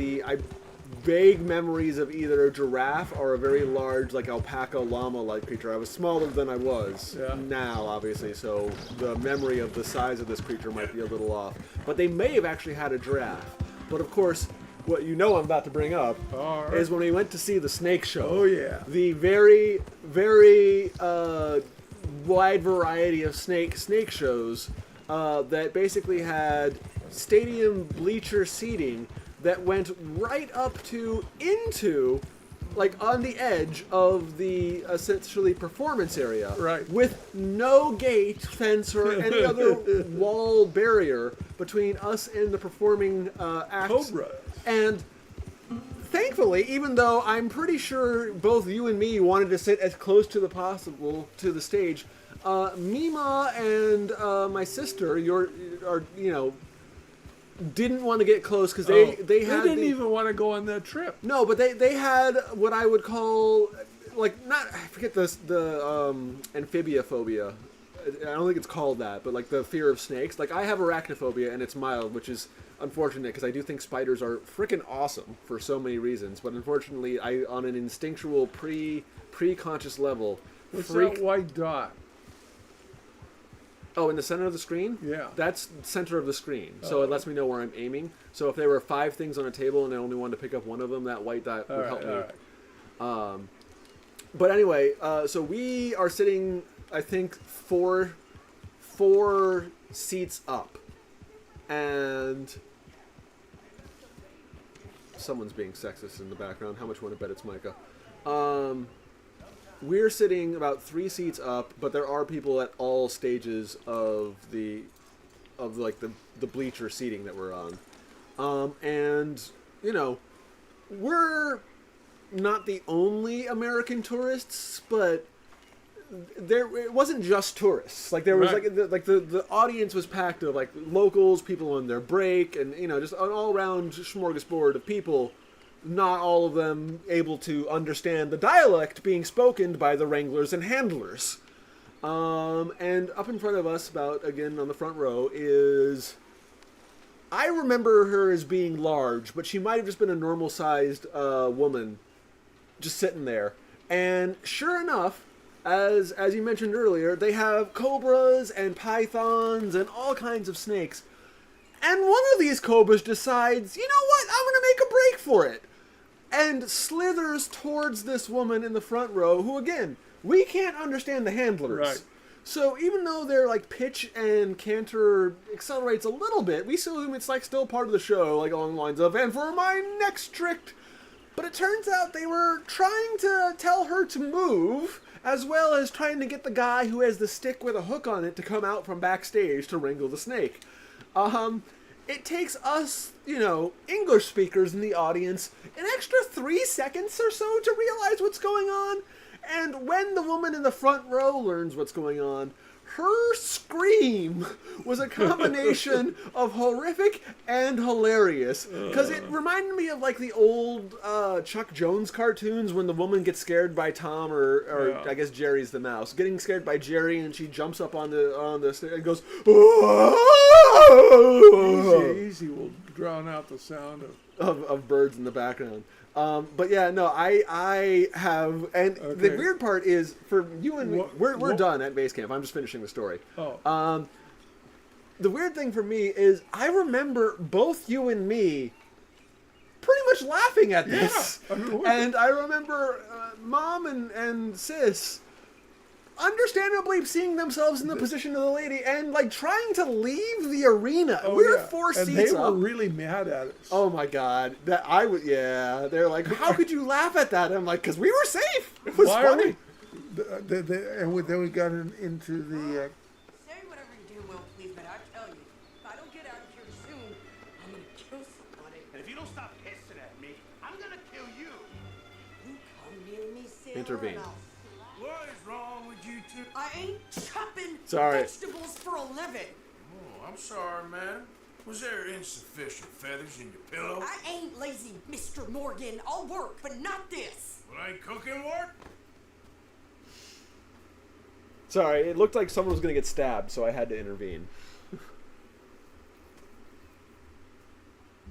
[SPEAKER 1] vague memories of either a giraffe or a very large like alpaca llama-like creature. I was smaller than I was now, obviously, so the memory of the size of this creature might be a little off. But they may have actually had a giraffe. But of course, what you know I'm about to bring up is when we went to see the snake show.
[SPEAKER 2] Oh yeah.
[SPEAKER 1] The very, very wide variety of snake shows that basically had stadium bleacher seating that went right up into, like on the edge of the essentially performance area.
[SPEAKER 2] Right.
[SPEAKER 1] With no gate, fence, or any other wall barrier between us and the performing acts.
[SPEAKER 2] Cobra.
[SPEAKER 1] And thankfully, even though I'm pretty sure both you and me wanted to sit as close to the possible to the stage, Mima and my sister, didn't want to get close because they
[SPEAKER 2] didn't even want to go on that trip.
[SPEAKER 1] No, but they had what I would call I forget the amphibiaphobia. I don't think it's called that, but like the fear of snakes. Like I have arachnophobia, and it's mild, which is unfortunate because I do think spiders are freaking awesome for so many reasons. But unfortunately, I on an instinctual pre-conscious level.
[SPEAKER 2] What's that white dot?
[SPEAKER 1] Oh, in the center of the screen?
[SPEAKER 2] Yeah.
[SPEAKER 1] That's the center of the screen. So it lets me know where I'm aiming. So if there were 5 things on a table and I only wanted to pick up one of them, that white dot would help me. But anyway, so we are sitting, I think, four seats up. And someone's being sexist in the background. How much you want to bet it's Micah? We're sitting about 3 seats up, but there are people at all stages of the bleacher seating that we're on. And, you know, we're not the only American tourists, but it wasn't just tourists. Like there was the audience was packed of like locals, people on their break, and you know, just an all-around smorgasbord of people. Not all of them able to understand the dialect being spoken by the wranglers and handlers. And up in front of us, again on the front row, is... I remember her as being large, but she might have just been a normal-sized woman just sitting there. And sure enough, as you mentioned earlier, they have cobras and pythons and all kinds of snakes. And one of these cobras decides, you know what, I'm going to make a break for it. And slithers towards this woman in the front row, who, again, we can't understand the handlers.
[SPEAKER 2] Right.
[SPEAKER 1] So even though their like pitch and canter accelerates a little bit, we assume it's like still part of the show, like along the lines of, and for my next trick. But it turns out they were trying to tell her to move, as well as trying to get the guy who has the stick with a hook on it to come out from backstage to wrangle the snake. It takes us, you know, English speakers in the audience an extra 3 seconds or so to realize what's going on. And when the woman in the front row learns what's going on, her scream was a combination of horrific and hilarious. Because it reminded me of like the old Chuck Jones cartoons when the woman gets scared by Tom or I guess Jerry's the mouse. Getting scared by Jerry and she jumps up on the stairs and goes,
[SPEAKER 2] Easy will drown out the sound
[SPEAKER 1] of birds in the background. But yeah, no, I have, and the weird part is for you and me, we're done at base camp. I'm just finishing the story.
[SPEAKER 2] Oh.
[SPEAKER 1] The weird thing for me is I remember both you and me pretty much laughing at this, and I remember Mom and Sis understandably seeing themselves in the position of the lady and like trying to leave the arena. We're 4 seats up.
[SPEAKER 2] And they were really mad at us.
[SPEAKER 1] Oh my god, they're like, how could you laugh at that? And I'm like, because we were safe. It was funny.
[SPEAKER 2] And then we got into the.
[SPEAKER 4] Say whatever you do, Will, please, but I tell you, if I don't get out of here soon, I'm gonna kill somebody.
[SPEAKER 3] And if you don't stop hissing at me, I'm gonna kill you.
[SPEAKER 4] You come near me, Sarah,
[SPEAKER 1] Intervene.
[SPEAKER 4] and I'll
[SPEAKER 6] What is wrong with you two?
[SPEAKER 4] I ain't chopping
[SPEAKER 1] Sorry.
[SPEAKER 4] vegetables for a living.
[SPEAKER 6] Oh, I'm sorry, man. Was there insufficient feathers in your pillow?
[SPEAKER 4] I ain't lazy, Mr. Morgan. I'll work, but not this.
[SPEAKER 6] Well, ain't cooking work?
[SPEAKER 1] Sorry, it looked like someone was going to get stabbed, so I had to intervene.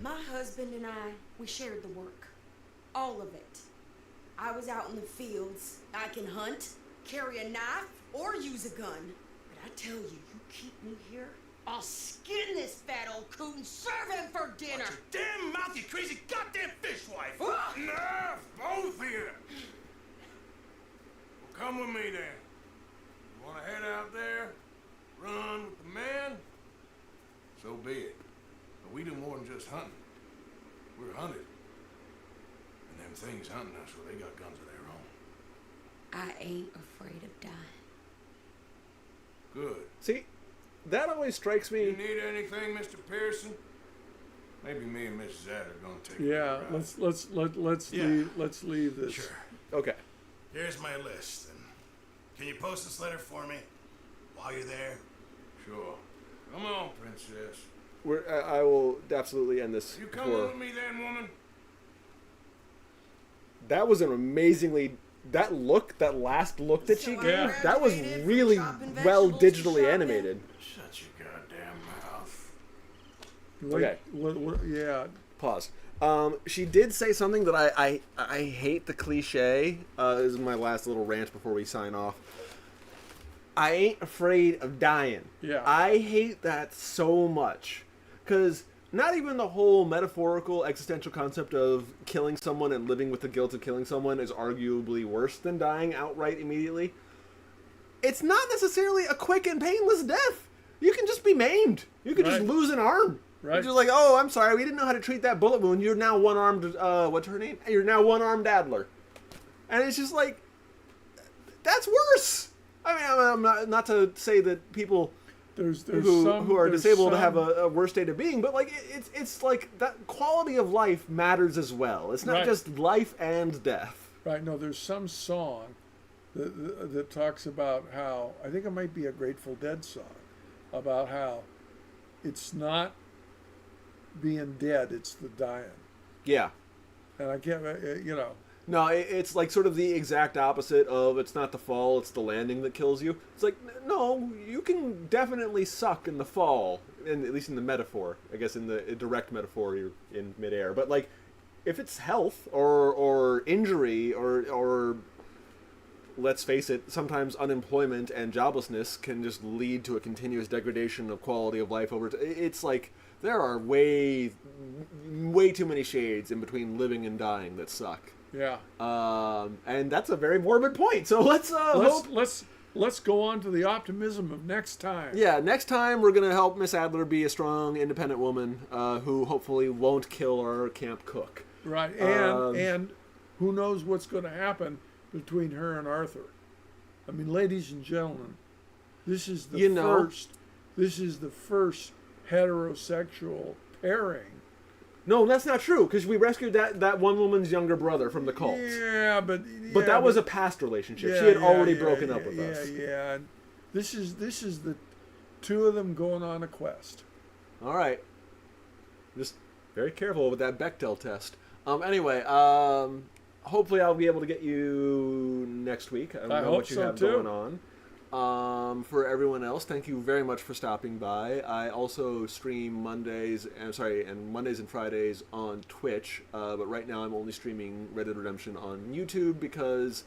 [SPEAKER 4] My husband and I, we shared the work. All of it. I was out in the fields. I can hunt, carry a knife, or use a gun. But I tell you, you keep me here, I'll skin this fat old coot and serve him for dinner.
[SPEAKER 3] Watch your damn mouth, you crazy goddamn fishwife.
[SPEAKER 6] Enough, both of you. Well, come with me then. You want to head out there, run with the man? So be it. But we do more than just hunting. We're hunted. And them things hunting us, well, they got guns of their own.
[SPEAKER 4] I ain't afraid of dying.
[SPEAKER 6] Good.
[SPEAKER 1] See, that always strikes me.
[SPEAKER 6] You need anything, Mr. Pearson? Maybe me and Mrs. Adler are gonna take
[SPEAKER 2] Yeah,
[SPEAKER 6] a ride.
[SPEAKER 2] let's leave this.
[SPEAKER 6] Sure.
[SPEAKER 1] Okay.
[SPEAKER 3] Here's my list. And can you post this letter for me while you're there?
[SPEAKER 6] Sure. Come on, princess.
[SPEAKER 1] I will absolutely end this.
[SPEAKER 6] You coming with me then, woman?
[SPEAKER 1] That was an amazingly that look, that last look that she
[SPEAKER 4] So I
[SPEAKER 1] gave, that was
[SPEAKER 4] graduated from
[SPEAKER 1] really
[SPEAKER 4] chopping
[SPEAKER 1] well
[SPEAKER 4] vegetables to
[SPEAKER 1] digitally
[SPEAKER 4] shopping.
[SPEAKER 1] animated.
[SPEAKER 6] Shut your goddamn mouth.
[SPEAKER 1] Okay.
[SPEAKER 2] Yeah.
[SPEAKER 1] Pause. She did say something that I hate the cliche. This is my last little rant before we sign off. I ain't afraid of dying.
[SPEAKER 2] Yeah.
[SPEAKER 1] I hate that so much. Because not even the whole metaphorical existential concept of killing someone and living with the guilt of killing someone is arguably worse than dying outright immediately. It's not necessarily a quick and painless death. You can just be maimed. You can just
[SPEAKER 2] Right.
[SPEAKER 1] lose an arm.
[SPEAKER 2] Right.
[SPEAKER 1] You're just like, oh, I'm sorry, we didn't know how to treat that bullet wound. You're now one-armed, what's her name? You're now one-armed Adler. And it's just like, that's worse. I mean, I'm not to say that people
[SPEAKER 2] There's
[SPEAKER 1] who are
[SPEAKER 2] there's
[SPEAKER 1] disabled
[SPEAKER 2] some-
[SPEAKER 1] have a worse state of being, but like it's like that quality of life matters as well. It's not
[SPEAKER 2] Right.
[SPEAKER 1] just life and death.
[SPEAKER 2] Right. No, there's some song that talks about how, I think it might be a Grateful Dead song, about how it's not being dead, it's the dying.
[SPEAKER 1] Yeah.
[SPEAKER 2] And I can't,
[SPEAKER 1] No, it's like sort of the exact opposite of it's not the fall, it's the landing that kills you. It's like, no, you can definitely suck in the fall, at least in the metaphor. I guess in the direct metaphor, you're in midair. But like, if it's health or injury or let's face it, sometimes unemployment and joblessness can just lead to a continuous degradation of quality of life over it's like there are way too many shades in between living and dying that suck.
[SPEAKER 2] Yeah.
[SPEAKER 1] And that's a very morbid point. So let's
[SPEAKER 2] go on to the optimism of next time.
[SPEAKER 1] Yeah, next time we're gonna help Miss Adler be a strong, independent woman who hopefully won't kill our camp cook.
[SPEAKER 2] Right, and who knows what's going to happen between her and Arthur. I mean, ladies and gentlemen, this is the first heterosexual pairing.
[SPEAKER 1] No, that's not true, because we rescued that one woman's younger brother from the cult.
[SPEAKER 2] Yeah, but
[SPEAKER 1] that was a past relationship. She had already broken up with us.
[SPEAKER 2] Yeah. And this is the two of them going on a quest.
[SPEAKER 1] All right. Just very careful with that Bechdel test. Anyway, hopefully I'll be able to get you next week. I don't know what you have going on. For everyone else, thank you very much for stopping by. I also stream Mondays and Fridays on Twitch, but right now I'm only streaming Red Dead Redemption on YouTube because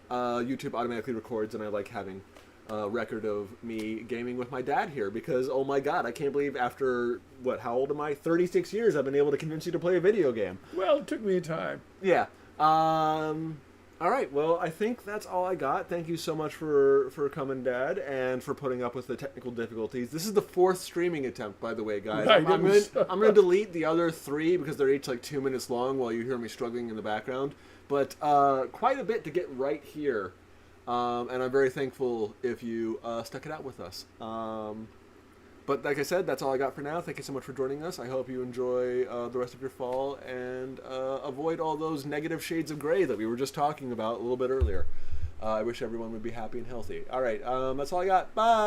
[SPEAKER 1] YouTube automatically records, and I like having a record of me gaming with my dad here because, oh my god, I can't believe after, how old am I? 36 years I've been able to convince you to play a video game.
[SPEAKER 2] Well, it took me a time.
[SPEAKER 1] Yeah. All right, well, I think that's all I got. Thank you so much for coming, Dad, and for putting up with the technical difficulties. This is the 4th streaming attempt, by the way, guys.
[SPEAKER 2] Right,
[SPEAKER 1] I'm going to delete the other 3 because they're each like 2 minutes long while you hear me struggling in the background. But quite a bit to get right here, and I'm very thankful if you stuck it out with us. But like I said, that's all I got for now. Thank you so much for joining us. I hope you enjoy the rest of your fall and avoid all those negative shades of gray that we were just talking about a little bit earlier. I wish everyone would be happy and healthy. All right, that's all I got. Bye!